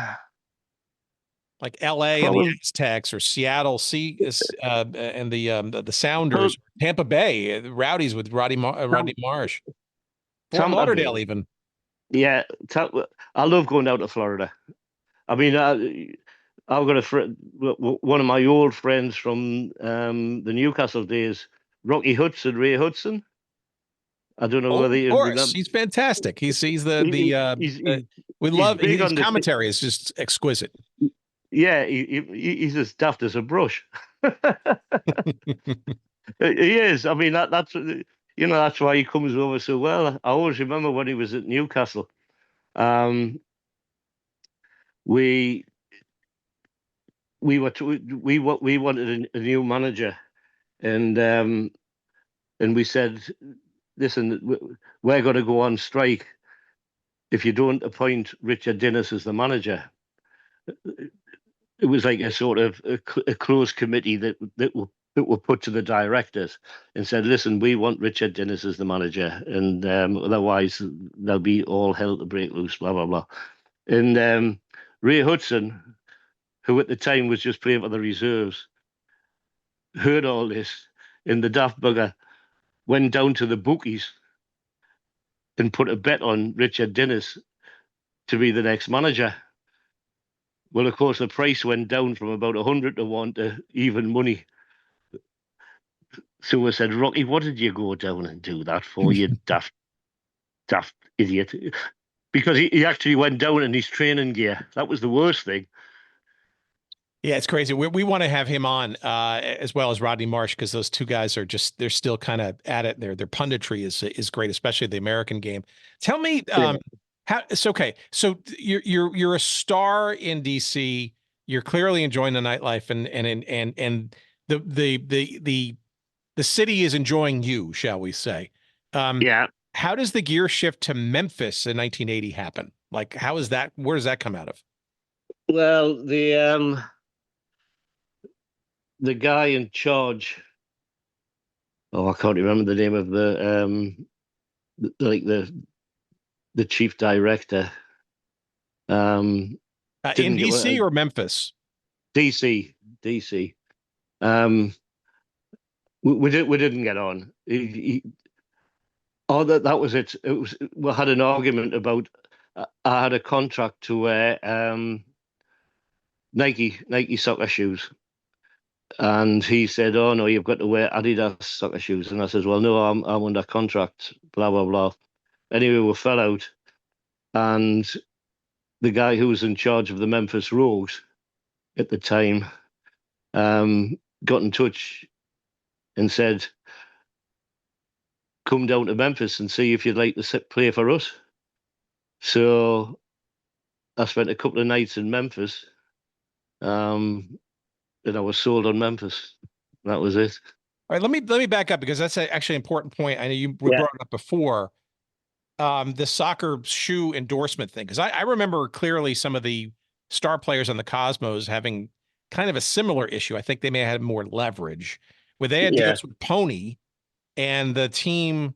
like L.A. and the probably, Aztecs, or Seattle and the Sounders, Tampa Bay, the Rowdies with Rodney Marsh, Fort Tampa Lauderdale, Bay. even. Yeah, I love going out to Florida. I mean, I've got a friend, one of my old friends from the Newcastle days, Ray Hudson. I don't know Oh, whether of you course, remember. he's fantastic. He's He's we he's love big his on the. commentary is just exquisite. Yeah, he's as daft as a brush. He is. I mean, that's why he comes over so well. I always remember when he was at Newcastle. We we were we wanted a new manager, and we said, listen, we're going to go on strike if you don't appoint Richard Dennis as the manager. It was like a sort of a closed committee that were put to the directors and said, listen, we want Richard Dennis as the manager, and otherwise there'll be all hell to break loose, blah, blah, blah. And Ray Hudson, who at the time was just playing for the reserves, heard all this, and the daft bugger went down to the bookies and put a bet on Richard Dennis to be the next manager. Well, of course, the price went down from about 100 to 1 to even money. So I said, Rocky, what did you go down and do that for, you daft idiot? Because he actually went down in his training gear. That was the worst thing. Yeah, it's crazy. We want to have him on as well as Rodney Marsh, because those two guys are they're still kind of at it. Their punditry is great, especially the American game. Tell me, how it's okay. So you're a star in DC. You're clearly enjoying the nightlife, and the city is enjoying you, shall we say? Yeah. How does the gear shift to Memphis in 1980 happen? Like, how is that? Where does that come out of? Well, the guy in charge. Oh, I can't remember the name of the chief director. In DC or Memphis? DC. We didn't get on. That was it. We had an argument about. I had a contract to wear Nike soccer shoes, and he said, "Oh no, you've got to wear Adidas soccer shoes." And I said, "Well, no, I'm under contract." Blah blah blah. Anyway, we fell out, and the guy who was in charge of the Memphis Rogues at the time got in touch and said, come down to Memphis and see if you'd like to play for us. So I spent a couple of nights in Memphis, and I was sold on Memphis. That was it. All right, let me back up, because that's actually an important point. I know you brought it up before, the soccer shoe endorsement thing, because I remember clearly some of the star players on the Cosmos having kind of a similar issue. I think they may have had more leverage, where they had deals with Pony, and the team,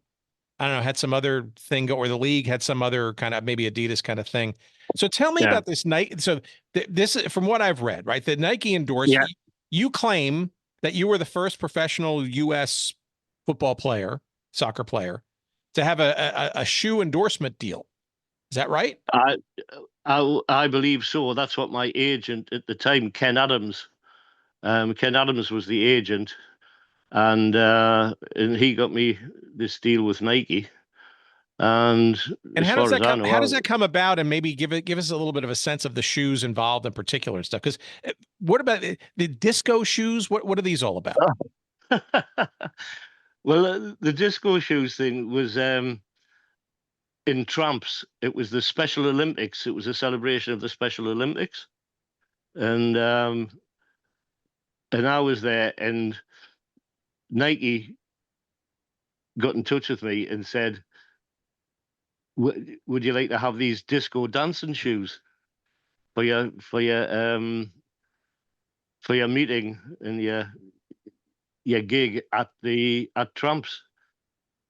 I don't know, had some other thing, or the league had some other kind of maybe Adidas kind of thing. So tell me about this night. So this, from what I've read, right, the Nike endorsement, you claim that you were the first professional U.S. football player, soccer player, to have a shoe endorsement deal. Is that right? I believe so. That's what my agent at the time, Ken Adams was the agent, and he got me this deal with Nike. And how does that come about? And maybe give us a little bit of a sense of the shoes involved in particular and stuff. Because what about the disco shoes? What are these all about? Well, the disco shoes thing was in Tramps. It was the Special Olympics. It was a celebration of the Special Olympics. and I was there, and Nike got in touch with me and said, would you like to have these disco dancing shoes for your meeting and your gig at Trumps?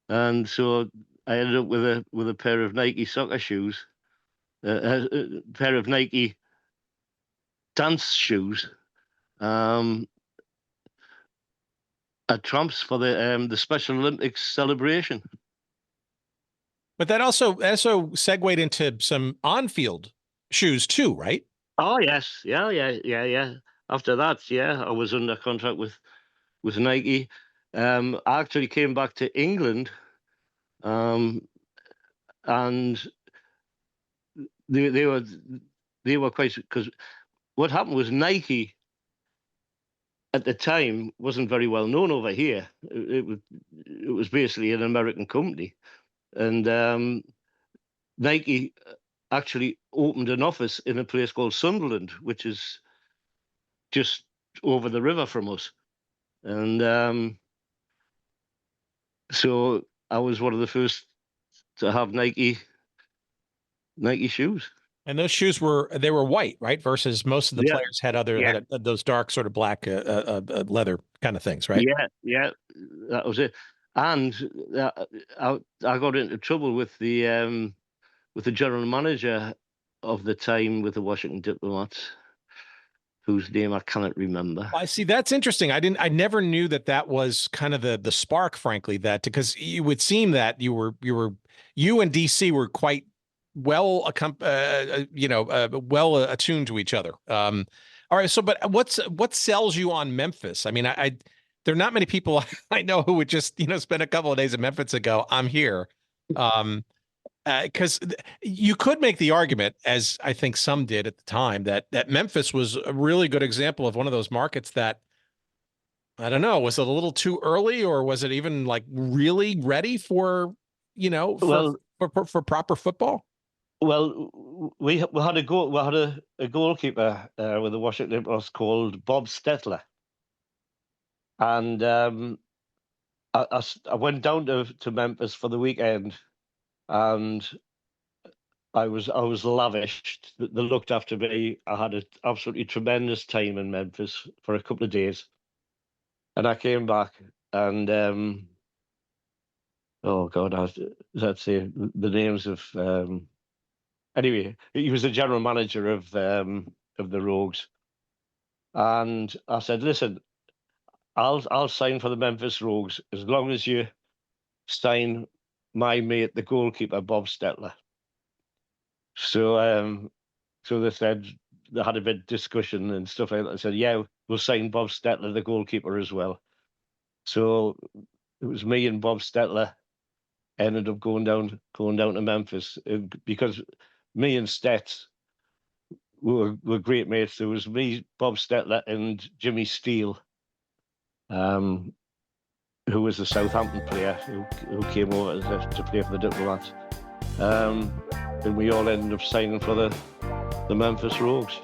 And so I ended up with a pair of Nike soccer shoes, a pair of Nike dance shoes, at Trumps for the Special Olympics celebration. But that also segued into some on-field shoes too, right? Oh yes, yeah. After that, yeah, I was under contract with Nike. I actually came back to England, and they were quite, because what happened was Nike at the time wasn't very well known over here. It was basically an American company, and Nike actually opened an office in a place called Sunderland, which is just over the river from us. And so I was one of the first to have Nike shoes. And those shoes were white, right? Versus most of the Yeah, players had yeah, those dark sort of black leather kind of things, right? yeah. That was it. And I got into trouble with the general manager of the time with the Washington Diplomats, whose name I cannot remember. I see. That's interesting. I never knew that was kind of the spark, frankly, that because you would seem that you and DC were quite well, well attuned to each other. All right. So, but what sells you on Memphis? I mean, there are not many people I know who would just, spend a couple of days in Memphis and go, I'm here. Because you could make the argument, as I think some did at the time, that Memphis was a really good example of one of those markets that, I don't know, was it a little too early, or was it even like really ready for, for proper football? Well, we had a goalkeeper with the Washington Diplomats called Bob Stetler, and I went down to Memphis for the weekend, and I was lavished. They looked after me. I had an absolutely tremendous time in Memphis for a couple of days, and I came back, and oh God, let's say the names of anyway. He was the general manager of the Rogues, and I said, "Listen, I'll sign for the Memphis Rogues as long as you sign my mate, the goalkeeper, Bob Stetler." So they said, they had a bit of discussion and stuff like that. I said, "Yeah, we'll sign Bob Stetler, the goalkeeper, as well." So it was me and Bob Stetler ended up going down to Memphis, because me and Stets were great mates. There was me, Bob Stetler, and Jimmy Steele, who was the Southampton player who came over to play for the Diplomats. And we all ended up signing for the Memphis Rogues.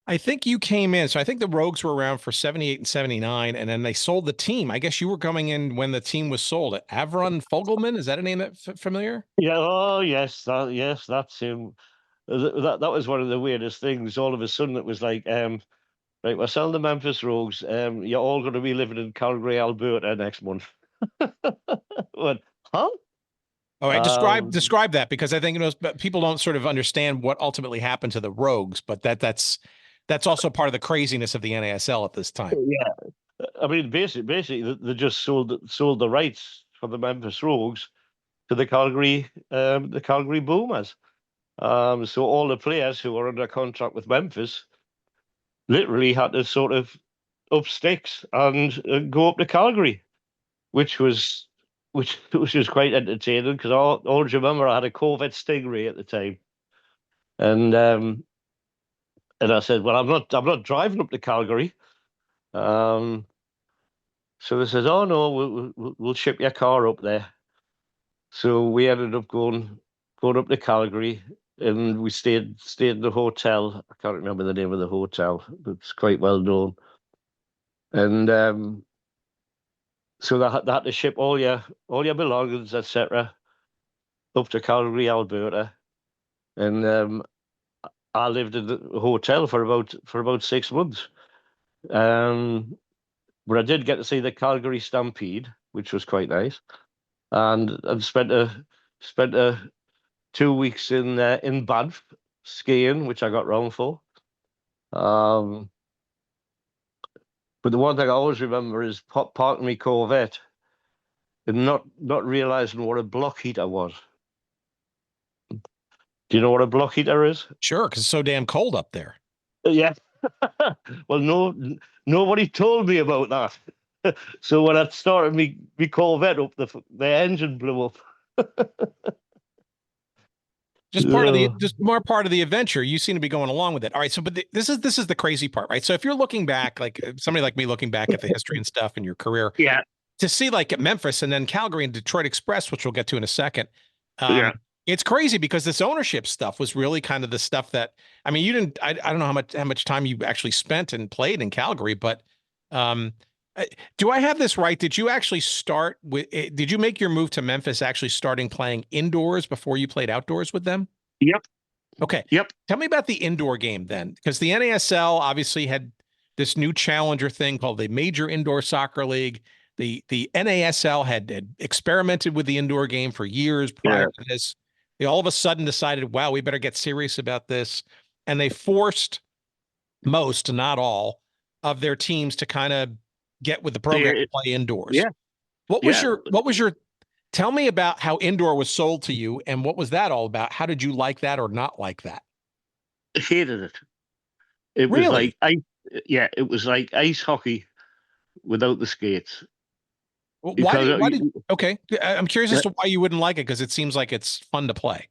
I think you came in. So I think the Rogues were around for 78 and 79, and then they sold the team. I guess you were coming in when the team was sold. Avron Fogelman, is that a name that's familiar? Yeah, oh yes, that's him. That was one of the weirdest things. All of a sudden, it was like, right, we're selling the Memphis Rogues. You're all going to be living in Calgary, Alberta next month. What? Huh? All right, describe that, because I think people don't sort of understand what ultimately happened to the Rogues, but that's also part of the craziness of the NASL at this time. Yeah, I mean, basically, they just sold the rights for the Memphis Rogues to the Calgary Boomers. So all the players who were under contract with Memphis literally had to sort of up sticks and go up to Calgary, which was quite entertaining, because all you remember, I had a Corvette Stingray at the time, and I said, well, I'm not driving up to Calgary. So So they said, "Oh no, we'll ship your car up there." So we ended up going up to Calgary, and we stayed in the hotel. I can't remember the name of the hotel, but it's quite well known. And so they had to ship all your belongings, etc., up to Calgary, Alberta. And I lived in the hotel for about 6 months. But I did get to see the Calgary Stampede, which was quite nice, and spent a 2 weeks in Banff skiing, which I got round for. But the one thing I always remember is parking my Corvette and not realizing what a block heater was. Do you know what a block heater is? Sure, because it's so damn cold up there. Yeah. Well, nobody told me about that. So when I started me Corvette up, the engine blew up. Just more part of the adventure. You seem to be going along with it. All right. So, but this is the crazy part, right? So if you're looking back, like somebody like me looking back at the history and stuff in your career, Yeah. to see like at Memphis and then Calgary and Detroit Express, which we'll get to in a second. Yeah. It's crazy because this ownership stuff was really kind of the stuff that, I mean, you didn't, I don't know how much time you actually spent and played in Calgary, but do I have this right? Did you actually did you make your move to Memphis actually starting playing indoors before you played outdoors with them? Yep. Okay. Yep. Tell me about the indoor game then, because the NASL obviously had this new challenger thing called the Major Indoor Soccer League. The NASL had experimented with the indoor game for years prior to this. They all of a sudden decided, wow, we better get serious about this. And they forced most, not all, of their teams to kind of get with the program and play indoors. Yeah. What was your, tell me about how indoor was sold to you and what was that all about? How did you like that or not like that? I hated it. It was like it was like ice hockey without the skates. Okay. I'm curious as to why you wouldn't like it, because it seems like it's fun to play.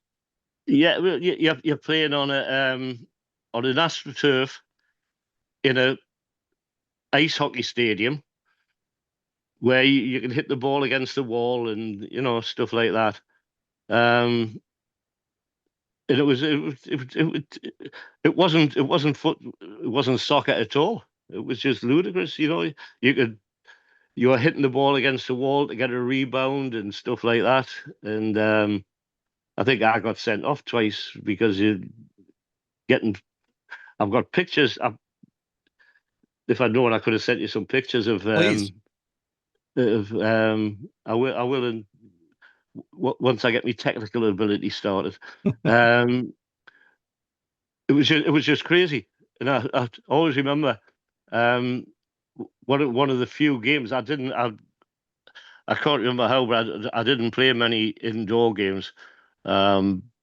Yeah, well, you're playing on an AstroTurf in a ice hockey stadium where you can hit the ball against the wall and stuff like that. And it wasn't soccer at all. It was just ludicrous. You were hitting the ball against the wall to get a rebound and stuff like that. And I think I got sent off twice because I've got pictures. If I'd known, I could have sent you some pictures of. Please. I will once I get my technical ability started. It was just crazy, and I always remember one of the few games I can't remember how, but I didn't play many indoor games.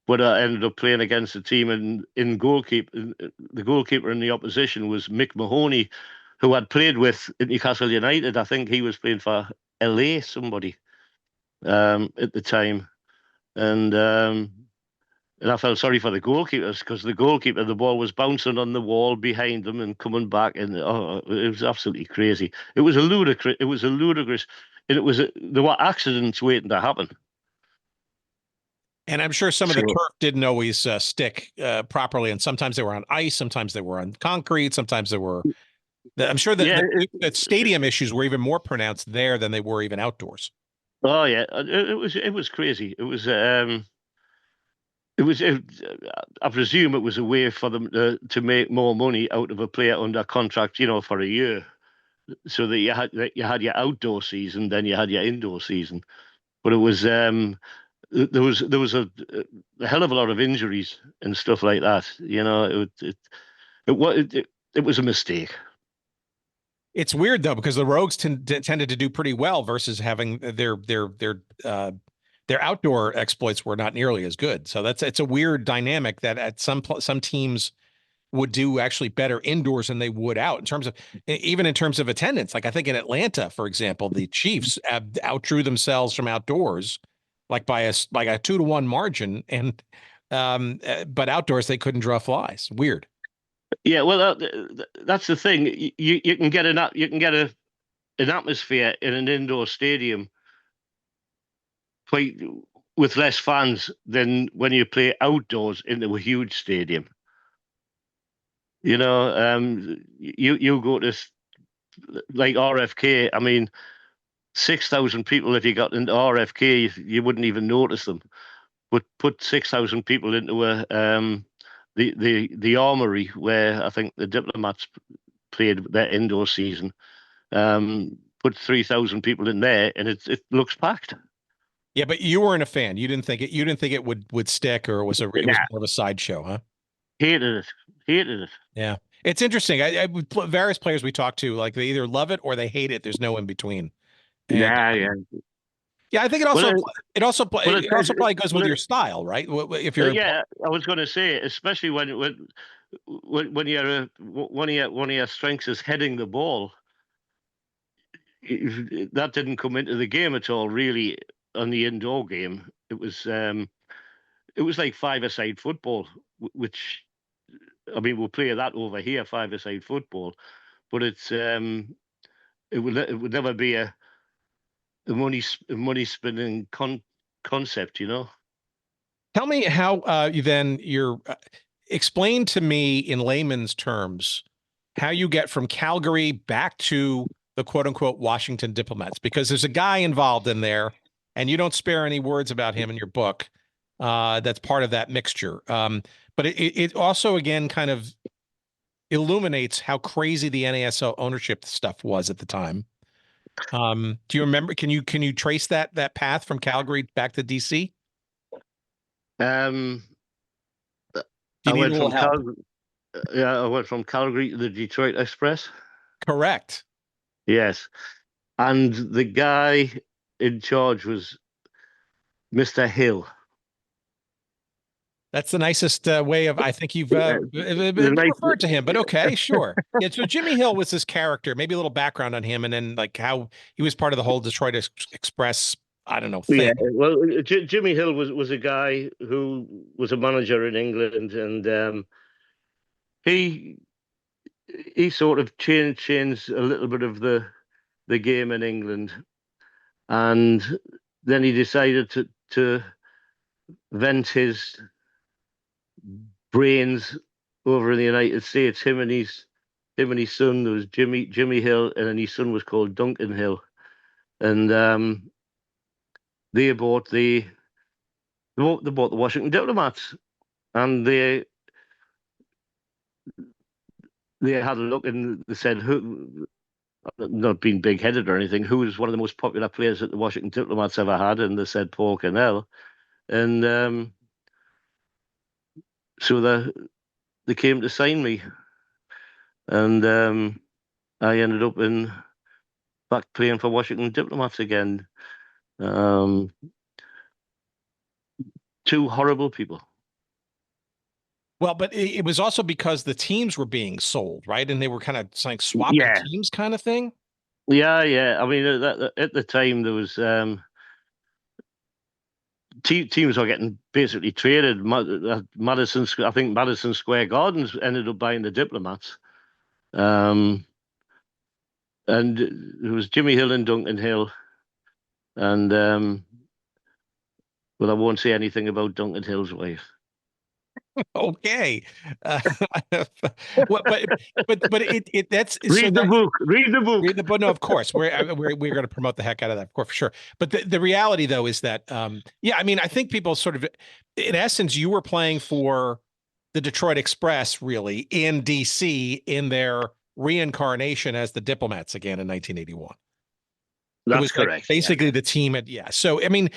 But I ended up playing against a team in goalkeeper. The goalkeeper in the opposition was Mick Mahoney, who I'd played with at Newcastle United. I think he was playing for LA, somebody, at the time. And I felt sorry for the goalkeepers because the ball was bouncing on the wall behind them and coming back, and it was absolutely crazy. It was ludicrous, and there were accidents waiting to happen. And I'm sure some of the turf didn't always stick properly, and sometimes they were on ice, sometimes they were on concrete, sometimes they were. I'm sure that the stadium issues were even more pronounced there than they were even outdoors. Oh yeah, it was crazy. I presume it was a way for them to make more money out of a player under contract, for a year, so that you had your outdoor season, then you had your indoor season. But it was there was a hell of a lot of injuries and stuff like that. It was a mistake. It's weird though, because the Rogues tended to do pretty well versus having their outdoor exploits were not nearly as good. So it's a weird dynamic that at some teams would do actually better indoors than they would out in terms of attendance. Like I think in Atlanta, for example, the Chiefs outdrew themselves from outdoors like by a 2-1 margin, and but outdoors they couldn't draw flies. Weird. Yeah, well, that's the thing. You can get an atmosphere in an indoor stadium quite with less fans than when you play outdoors into a huge stadium. You know, you go to like RFK. I mean, 6,000 people. If you got into RFK, you wouldn't even notice them. But put 6,000 people into the Armory, where I think the Diplomats played their indoor season. Put 3,000 people in there, and it looks packed. Yeah, but you weren't a fan. You didn't think it would stick, or it was more of a sideshow, huh? Hated it. Yeah, it's interesting. Various players we talk to, like they either love it or they hate it. There's no in between. And, yeah. I think it also probably goes with your style, right? If you're I was going to say, especially when you're one of your strengths is heading the ball. That didn't come into the game at all, really. On the indoor game, it was like five-a-side football, which, I mean, we'll play that over here, five-a-side football, but it would never be a money spinning concept, you know. Tell me how you're explain to me in layman's terms how you get from Calgary back to the quote unquote Washington Diplomats, because there's a guy involved in there and you don't spare any words about him in your book. That's part of that mixture. But it also, again, kind of illuminates how crazy the NASL ownership stuff was at the time. Do you remember? Can you trace that path from Calgary back to DC? I went from Calgary. Yeah, I went from Calgary to the Detroit Express. Correct. Yes, and the guy in charge was Mr. Hill. That's the nicest way of, I think you've referred to him, but okay, sure. Yeah, so Jimmy Hill was this character, maybe a little background on him, and then like how he was part of the whole Detroit Express, I don't know, thing. Yeah, well, Jimmy Hill was a guy who was a manager in England, and he sort of changed a little bit of the game in England, and then he decided to vent his brains over in the United States. Him and his son, there was Jimmy Hill, and then his son was called Duncan Hill, and they bought the Washington Diplomats, and they had a look and they said, who, not being big-headed or anything, who was one of the most popular players that the Washington Diplomats ever had, and they said Paul Cannell, and so they came to sign me, and I ended up back playing for Washington Diplomats again. Two horrible people. Well, but it was also because the teams were being sold, right? And they were kind of like swapping teams kind of thing. Yeah. I mean, at the time, there was teams were getting basically traded. Madison Square Gardens ended up buying the Diplomats. And it was Jimmy Hill and Duncan Hill. And, well, I won't say anything about Duncan Hill's wife. Okay. But that's read the book. Read the book. No, of course we're going to promote the heck out of that, of course, for sure. But the reality though is that I mean, I think people sort of, in essence, you were playing for the Detroit Express really in DC in their reincarnation as the Diplomats again in 1981. That's it was correct. Like basically, the team had, So, I mean,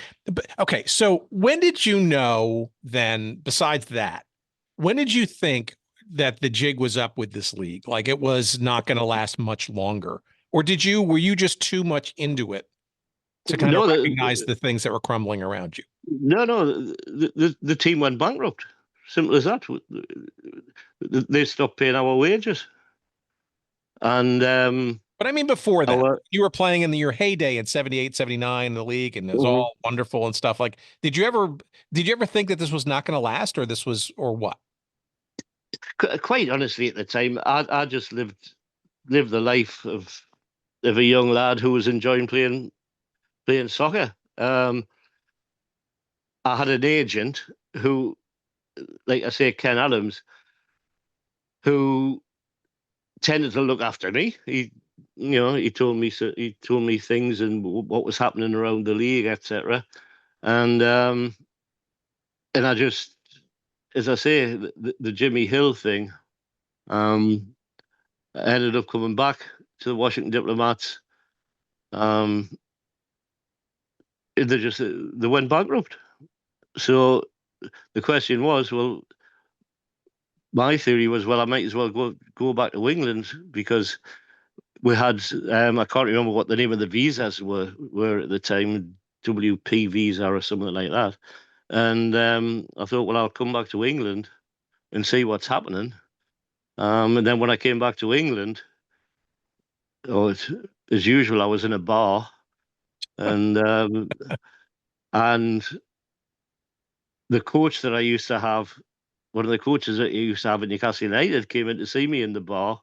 okay. So when did you know then, besides that, when did you think that the jig was up with this league? Like it was not going to last much longer? Or were you just too much into it to kind of recognize the things that were crumbling around you? No. The team went bankrupt. Simple as that. They stopped paying our wages. And, but I mean, before that, you were playing in your heyday in 78, 79 in the league, and it was all wonderful and stuff. Like, did you ever think that this was not going to last, or what? Quite honestly, at the time, I just lived the life of of a young lad who was enjoying playing soccer. I had an agent who, like I say, Ken Adams, who tended to look after me. He told me things and what was happening around the league, etc. And I just, as I say, the Jimmy Hill thing. I ended up coming back to the Washington Diplomats. They went bankrupt. So the question was, well, my theory was, well, I might as well go back to England because we had I can't remember what the name of the visas were at the time, WP visa or something like that. And I thought, well, I'll come back to England and see what's happening. And then when I came back to England, as usual, I was in a bar, and and the coach that I used to have, one of the coaches that I used to have at Newcastle United, came in to see me in the bar,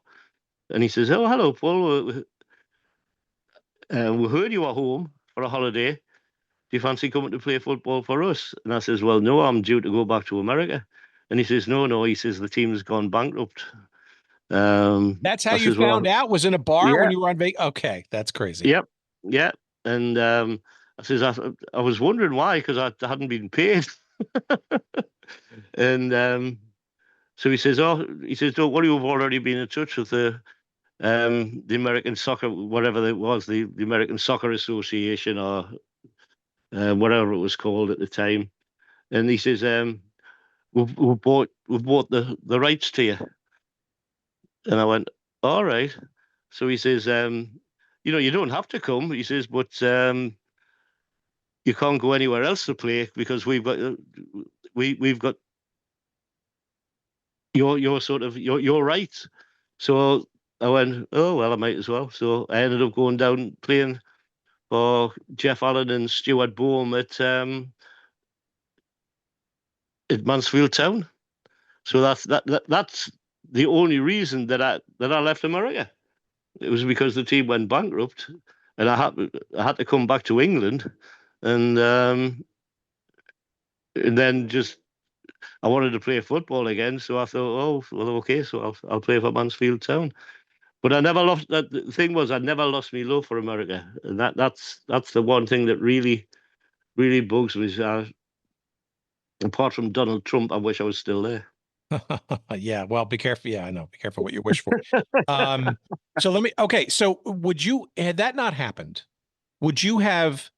and he says, "Oh, hello, Paul. We heard you were home for a holiday. Do you fancy coming to play football for us?" And I says, "Well, no, I'm due to go back to America." And he says, "No." He says, "The team's gone bankrupt." That's how I you says, "Well, found out? Was in a bar when yeah, you were on vacation? Okay, that's crazy. yep, yeah." And I says, I was wondering why, because I hadn't been paid. And so he says, "Don't worry, we've already been in touch with the American Soccer, whatever it was, the American Soccer Association, or whatever it was called at the time." And he says, we've bought the rights to you." And I went, "All right." So he says, "You don't have to come." He says, "But you can't go anywhere else to play because we've got your sort of your rights." So I went, "Oh well, I might as well." So I ended up going down playing for Jeff Allen and Stuart Boehm at Mansfield Town. So that's the only reason that I left America. It was because the team went bankrupt, and I had to come back to England, and then just I wanted to play football again. So I thought, oh well, okay, so I'll play for Mansfield Town. But I never lost. The thing was, I never lost my love for America, and that's the one thing that really bugs me. Apart from Donald Trump, I wish I was still there. Yeah, well, be careful. Yeah, I know. Be careful what you wish for. Okay, so had that not happened, would you have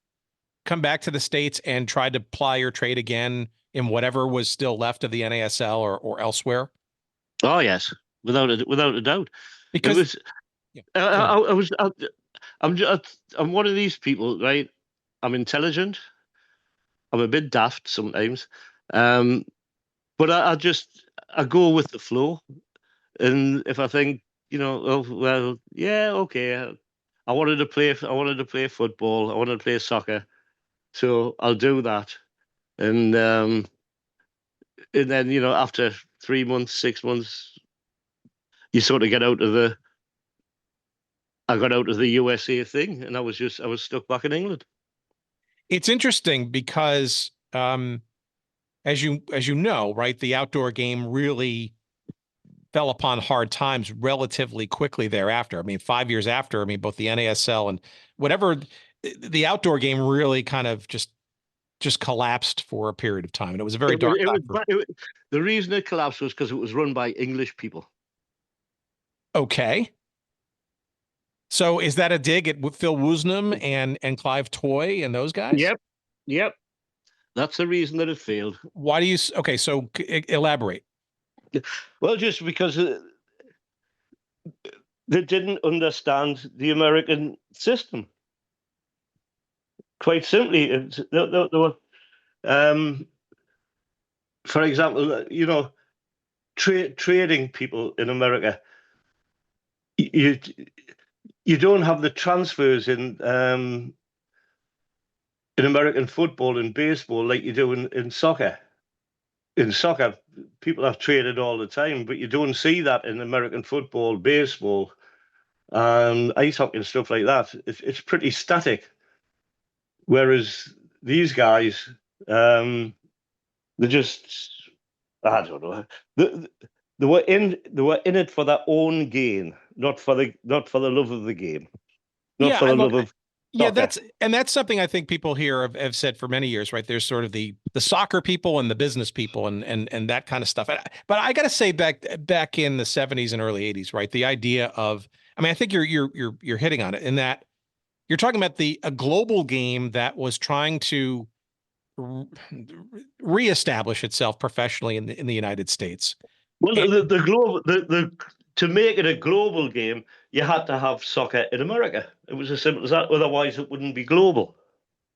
come back to the States and tried to ply your trade again in whatever was still left of the NASL or elsewhere? Oh yes, without a doubt. Because It was. yeah, I'm one of these people, right? I'm intelligent. I'm a bit daft sometimes, but I go with the flow. And if I think, oh well, yeah, okay, I wanted to play football. I wanted to play soccer, so I'll do that. And then after 3 months, 6 months, you sort of get out of the. I got out of the USA thing, and I was stuck back in England. it's interesting because as you know, right, the outdoor game really fell upon hard times relatively quickly thereafter. I mean, 5 years after, I mean, both the NASL and whatever, the outdoor game really kind of just collapsed for a period of time. And it was a very dark time. The reason it collapsed was because it was run by English people. Okay. So is that a dig at Phil Woosnam and Clive Toy and those guys? Yep. That's the reason that it failed. Why do you? Okay, so elaborate. Well, just because they didn't understand the American system. Quite simply, they were, for example, trading people in America. You don't have the transfers in American football and baseball like you do in soccer. In soccer, people are traded all the time, but you don't see that in American football, baseball, ice hockey and stuff like that. It's pretty static. Whereas these guys, they just, I don't know. They were in it for their own gain, not for the love of the game, not for the love of yeah, soccer. that's something I think people here have said for many years, right? There's sort of the soccer people and the business people and that kind of stuff. But I got to say back in the 70s and early 80s, right? The idea of, I mean, I think you're hitting on it in that you're talking about a global game that was trying to reestablish itself professionally in the United States. Well, the global to make it a global game, you had to have soccer in America. It was as simple as that. Otherwise, it wouldn't be global.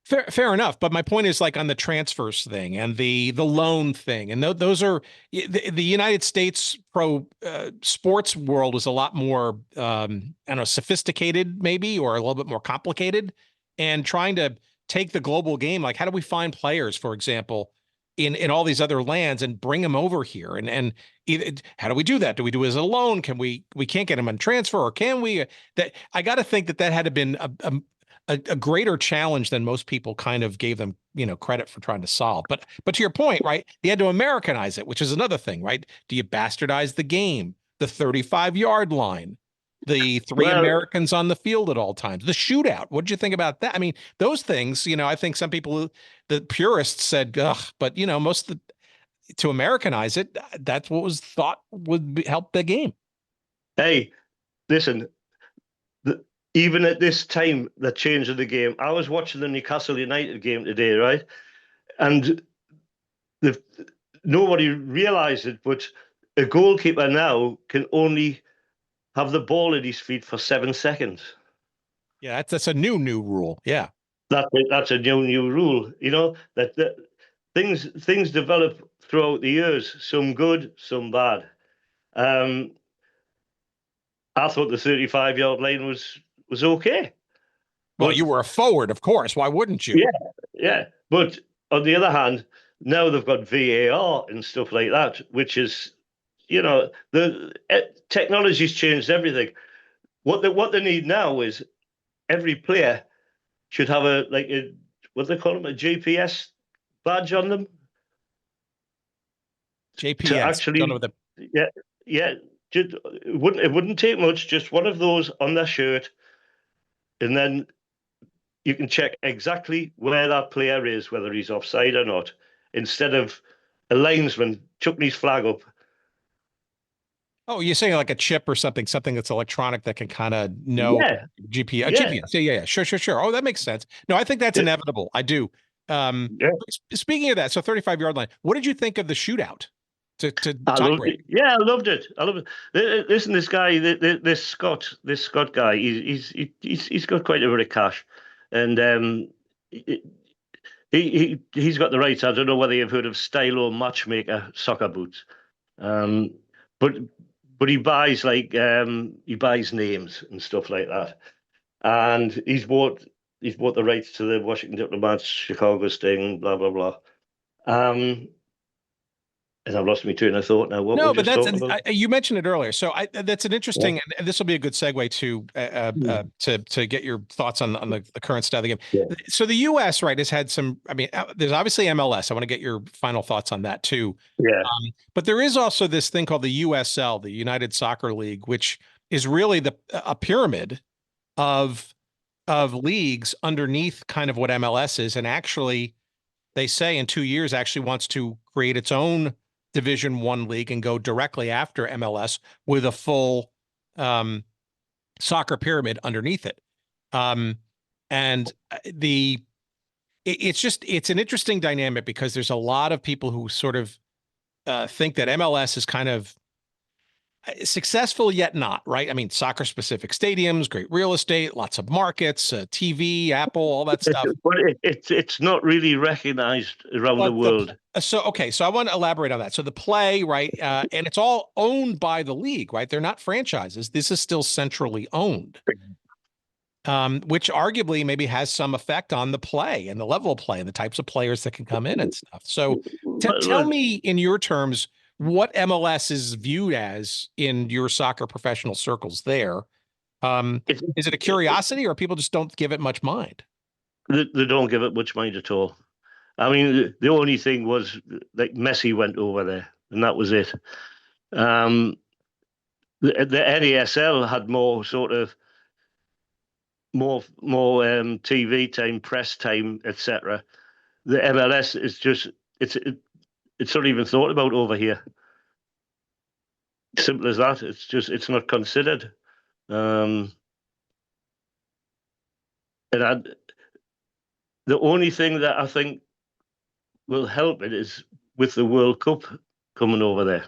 Fair enough. But my point is like on the transfers thing and the loan thing. And those are the United States pro sports world was a lot more, I don't know, sophisticated maybe, or a little bit more complicated, and trying to take the global game. Like, how do we find players, for example, in all these other lands and bring them over here? And how do we do that? Do we do it as a loan? Can we can't get them on transfer, or can we? That I got to think that had to been a greater challenge than most people kind of gave them, credit for trying to solve. But to your point, right? They had to Americanize it, which is another thing, right? Do you bastardize the game, the 35-yard line, the three Americans on the field at all times, the shootout? What did you think about that? I mean, those things, I think some people, the purists said, ugh, but most of to Americanize it, that's what was thought would help the game. Hey, listen, even at this time, the change of the game. I was watching the Newcastle United game today, right? And nobody realised it, but a goalkeeper now can only have the ball at his feet for 7 seconds. Yeah, that's a new rule. Yeah, that's a new rule. That things develop throughout the years. Some good, some bad. I thought the 35-yard line was okay. Well, you were a forward, of course. Why wouldn't you? Yeah. But on the other hand, now they've got VAR and stuff like that, which is, the technology's changed everything. What they need now is every player should have what they call them, a GPS badge on them. GPS. To actually, don't know what yeah. It wouldn't take much, just one of those on their shirt, and then you can check exactly where that player is, whether he's offside or not, instead of a linesman chucking his flag up. Oh, you're saying like a chip or something that's electronic that can kind of know GPS. GPS. Yeah. Sure. Oh, that makes sense. No, I think that's inevitable. I do. Speaking of that, so 35-yard line, what did you think of the shootout? I loved it. Listen, this guy, this Scott guy, he's got quite a bit of cash, and he's got the rights. I don't know whether you've heard of Stylo Matchmaker soccer boots, but he buys he buys names and stuff like that, and he's bought the rights to the Washington Diplomats, Chicago Sting, blah blah blah. And I've lost my train of thought now. You mentioned it earlier, so that's an interesting, and this will be a good segue to get your thoughts on the current style of the game. Yeah. So the U.S. right has had some. I mean, there's obviously MLS. I want to get your final thoughts on that too. Yeah. But there is also this thing called the USL, the United Soccer League, which is really a pyramid of leagues underneath kind of what MLS is, and actually, they say in 2 years actually wants to create its own Division I league and go directly after MLS with a full soccer pyramid underneath it. And it's an interesting dynamic because there's a lot of people who sort of think that MLS is kind of successful yet not, right? I mean, soccer specific stadiums, great real estate, lots of markets, TV, Apple, all that stuff. But it's not really recognized around the world. So I want to elaborate on that. So the play, right? And it's all owned by the league, right? They're not franchises. This is still centrally owned, which arguably maybe has some effect on the play and the level of play and the types of players that can come in and stuff. So tell me in your terms, what MLS is viewed as in your soccer professional circles there, Is it a curiosity, or people just don't give it much mind? They don't give it much mind at all. I mean, the only thing was like Messi went over there, and that was it. The NASL had more sort of more TV time, press time, etc. The MLS is just it's not even thought about over here. Simple as that. It's not considered. And the only thing that I think will help it is with the World Cup coming over there.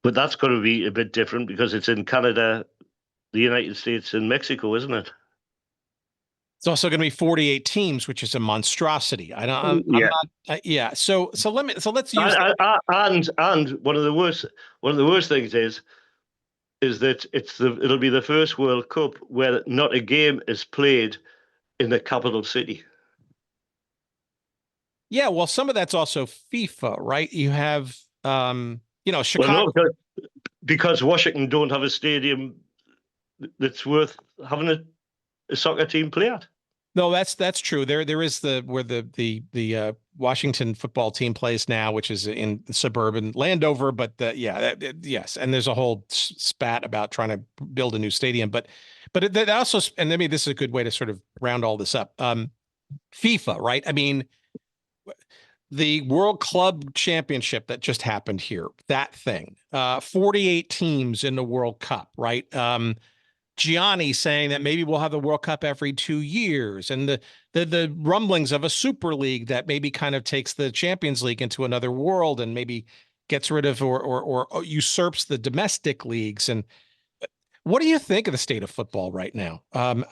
But that's going to be a bit different because it's in Canada, the United States, and Mexico, isn't it? It's also going to be 48 teams, which is a monstrosity. I'm not. Yeah. So let's use. And one of the worst things is that it'll be the first World Cup where not a game is played in the capital city. Yeah. Well, some of that's also FIFA, right? You have, Chicago. Well, no, because Washington don't have a stadium that's worth having a soccer team play at. No, that's true. There is where the Washington football team plays now, which is in suburban Landover. But yes, and there's a whole spat about trying to build a new stadium. But that also, and maybe this is a good way to sort of round all this up. FIFA, right? I mean, the World Club Championship that just happened here, that thing, 48 teams in the World Cup, right? Gianni saying that maybe we'll have the World Cup every 2 years, and the rumblings of a Super League that maybe kind of takes the Champions League into another world and maybe gets rid of or usurps the domestic leagues. And what do you think of the state of football right now? From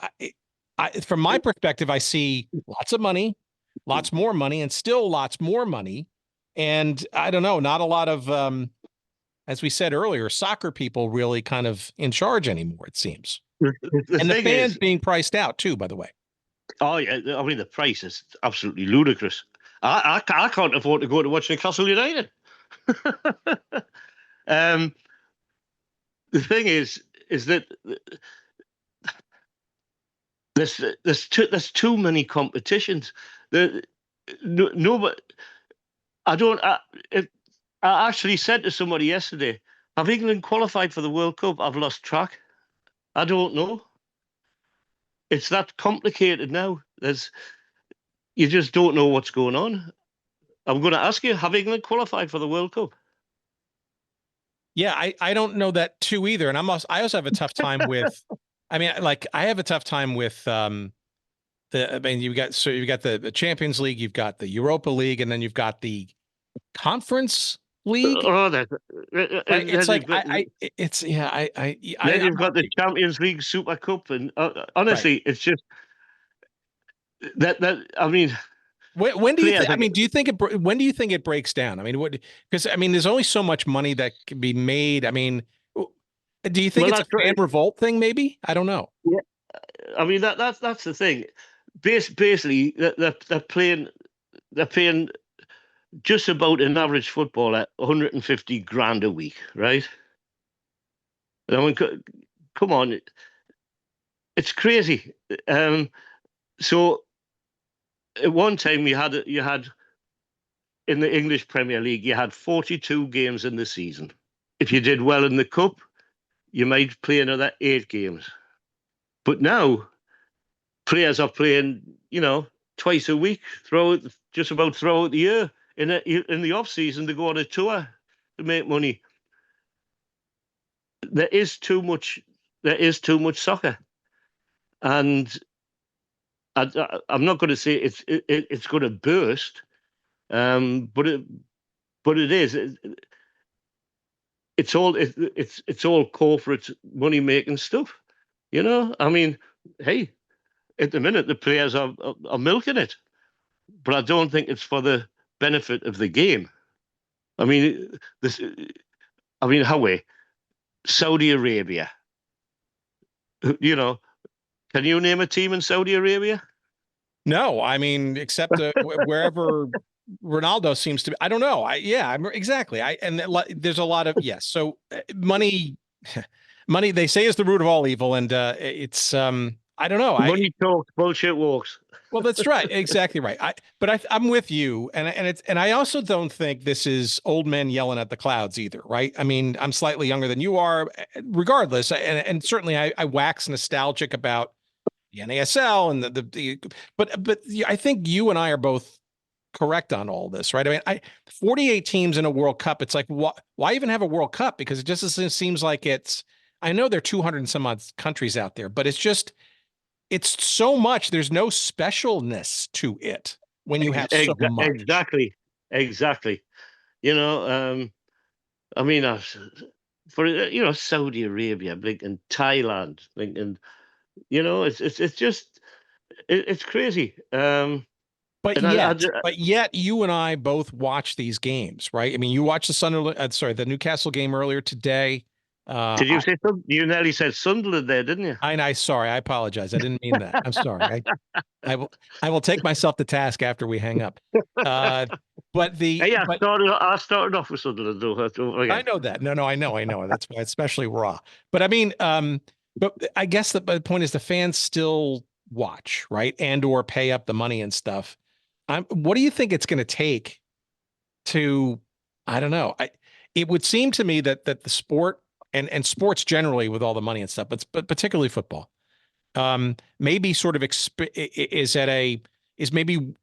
my perspective, I see lots of money, lots more money, and still lots more money. And I don't know, not a lot of, as we said earlier, soccer people really kind of in charge anymore, it seems. And the fans being priced out too, by the way. Oh, yeah. I mean, the price is absolutely ludicrous. I can't afford to go to watch Newcastle United. The thing is that there's too many competitions. I actually said to somebody yesterday, have England qualified for the World Cup? I've lost track. I don't know. It's that complicated now. You just don't know what's going on. I'm going to ask you, have England qualified for the World Cup? Yeah, I don't know that too either. And I also have a tough time with, I have a tough time with you've got the Champions League, you've got the Europa League, and then you've got the Conference League. It's like you've got the Champions League Super Cup, and honestly, it's just that. I mean, when do you? Do you think it? When do you think it breaks down? I mean, because there's only so much money that can be made. I mean, do you think it's a fan revolt thing? Maybe, I don't know. Yeah, I mean that's the thing. Basically, they're paying just about an average footballer 150 grand a week, right? I mean, come on, it's crazy. So at one time you had in the English Premier League, you had 42 games in the season. If you did well in the cup, you might play another 8 games. But now players are playing, twice a week, just about throughout the year. In the off season, they go on a tour to make money. There is too much soccer, and I'm not going to say it's going to burst, but it is. It's all corporate money making stuff. I mean, hey, at the minute the players are milking it, but I don't think it's for the benefit of the game. I mean, Saudi Arabia. Can you name a team in Saudi Arabia? No, I mean, except wherever Ronaldo seems to be. I don't know. Exactly. There's a lot of, yes. So money money, they say, is the root of all evil. And it's, I don't know. Money talks, bullshit walks. Well, that's right. Exactly right. I'm with you. And I also don't think this is old men yelling at the clouds either. Right. I mean, I'm slightly younger than you are regardless. And certainly I wax nostalgic about the NASL and but I think you and I are both correct on all this, right? I mean, 48 teams in a World Cup. It's like, why even have a World Cup? Because it just seems like I know there are 200 and some odd countries out there, but it's so much. There's no specialness to it when you have so much. Exactly. You know, I mean, for Saudi Arabia, and Thailand, and it's crazy. But yet, you and I both watch these games, right? I mean, you watched the Newcastle game earlier today. Did you say something? You nearly said Sunderland there, didn't you? Sorry, I apologize. I didn't mean that. I'm sorry. I will take myself to task after we hang up. I started off with Sunderland, though. I know that. No, I know. That's why it's especially raw. But I mean, but I guess the point is the fans still watch, right, and or pay up the money and stuff. What do you think it's going to take to? I don't know. It would seem to me that the sport. And sports generally with all the money and stuff, but particularly football, maybe sort of is maybe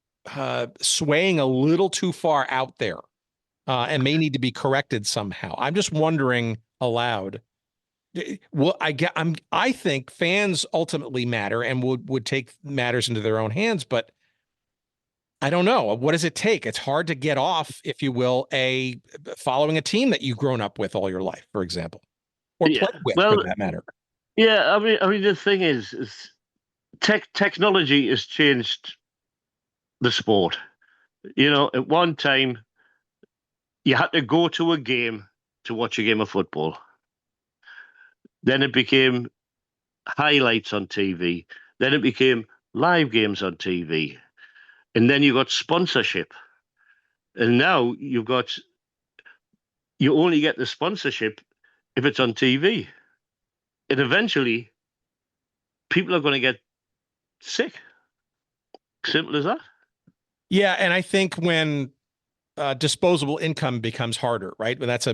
swaying a little too far out there, and may need to be corrected somehow. I'm just wondering aloud. Well, I think fans ultimately matter and would take matters into their own hands, but I don't know. What does it take? It's hard to get off, if you will, following a team that you've grown up with all your life, for example. Or played with, for that matter. Yeah, I mean, the thing is technology has changed the sport. You know, at one time, you had to go to a game to watch a game of football. Then it became highlights on TV. Then it became live games on TV. And then you got sponsorship. And now you only get the sponsorship if it's on TV. And eventually, people are going to get sick. Simple as that. Yeah, and I think when disposable income becomes harder, right? But that's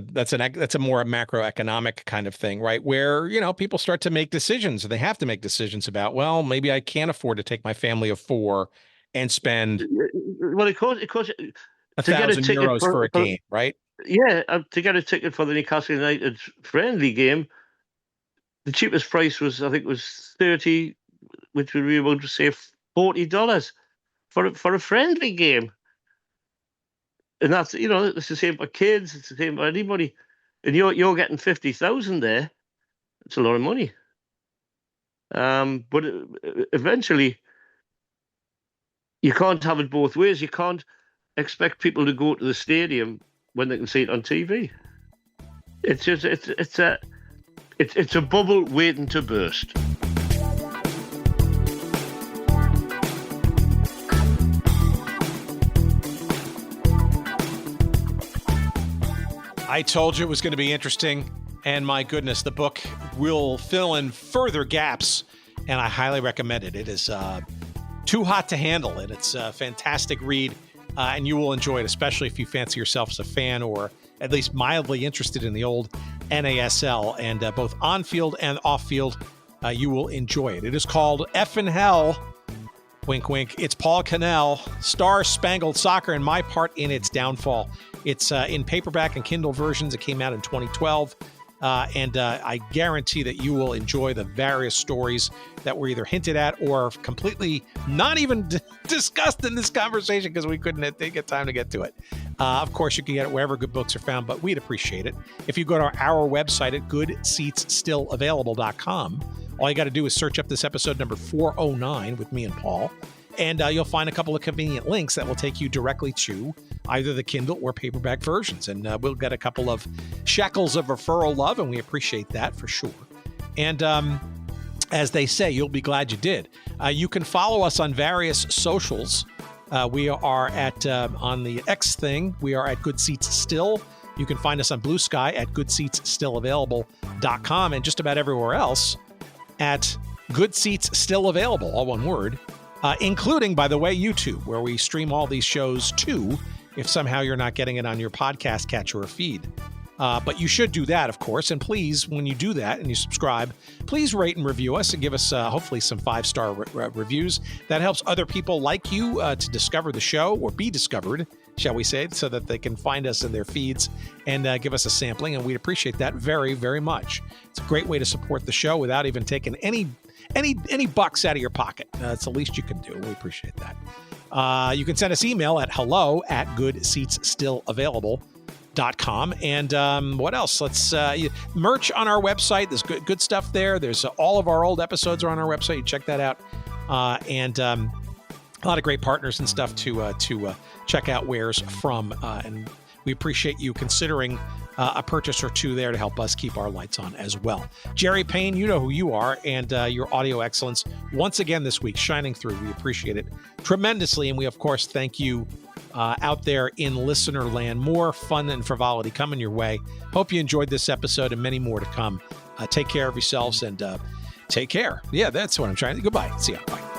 a more macroeconomic kind of thing, right? Where people start to make decisions, or they have to make decisions about, well, maybe I can't afford to take my family of 4 and spend it costs €1,000 for a game, right? Yeah, to get a ticket for the Newcastle United friendly game, the cheapest price was 30, which would be about to say $40 for a friendly game, and that's it's the same for kids, it's the same for anybody, and you're getting 50,000 there. It's a lot of money, but eventually you can't have it both ways. You can't expect people to go to the stadium when they can see it on TV. It's just it's a bubble waiting to burst. I told you it was going to be interesting, and my goodness, the book will fill in further gaps, and I highly recommend it. It is too hot to handle, and it's a fantastic read. And you will enjoy it, especially if you fancy yourself as a fan or at least mildly interested in the old NASL. And both on-field and off-field, you will enjoy it. It is called Effin' Hell, wink, wink. It's Paul Cannell, Star-Spangled Soccer, and my part in its downfall. It's in paperback and Kindle versions. It came out in 2012. And I guarantee that you will enjoy the various stories that were either hinted at or completely not even discussed in this conversation because we couldn't get time to get to it. Of course, you can get it wherever good books are found, but we'd appreciate it if you go to our website at goodseatsstillavailable.com. All you got to do is search up this episode number 409 with me and Paul, and you'll find a couple of convenient links that will take you directly to either the Kindle or paperback versions. And we'll get a couple of shekels of referral love, and we appreciate that for sure. And as they say, you'll be glad you did. You can follow us on various socials. We are at, on the X thing, we are at Good Seats Still. You can find us on Blue Sky at Good Seats Still Available. goodseats.com, and just about everywhere else at Good Seats Still Available, all one word, including, by the way, YouTube, where we stream all these shows too, if somehow you're not getting it on your podcast catcher or feed. But you should do that, of course. And please, when you do that and you subscribe, please rate and review us and give us hopefully some 5-star reviews. That helps other people like you to discover the show, or be discovered, shall we say, so that they can find us in their feeds and give us a sampling. And we'd appreciate that very, very much. It's a great way to support the show without even taking any bucks out of your pocket. It's the least you can do. We appreciate that. You can send us email at hello@goodseatsstillavailable.com. And what else? Let's merch on our website. There's good stuff there. There's all of our old episodes are on our website. You check that out. And a lot of great partners and stuff to check out wares from. And we appreciate you considering a purchase or two there to help us keep our lights on as well. Jerry Payne, you know who you are, and your audio excellence once again this week shining through. We appreciate it tremendously. And we, of course, thank you out there in listener land. More fun and frivolity coming your way. Hope you enjoyed this episode and many more to come. Take care of yourselves and take care. Yeah, that's what I'm trying to. Goodbye. See ya. Bye.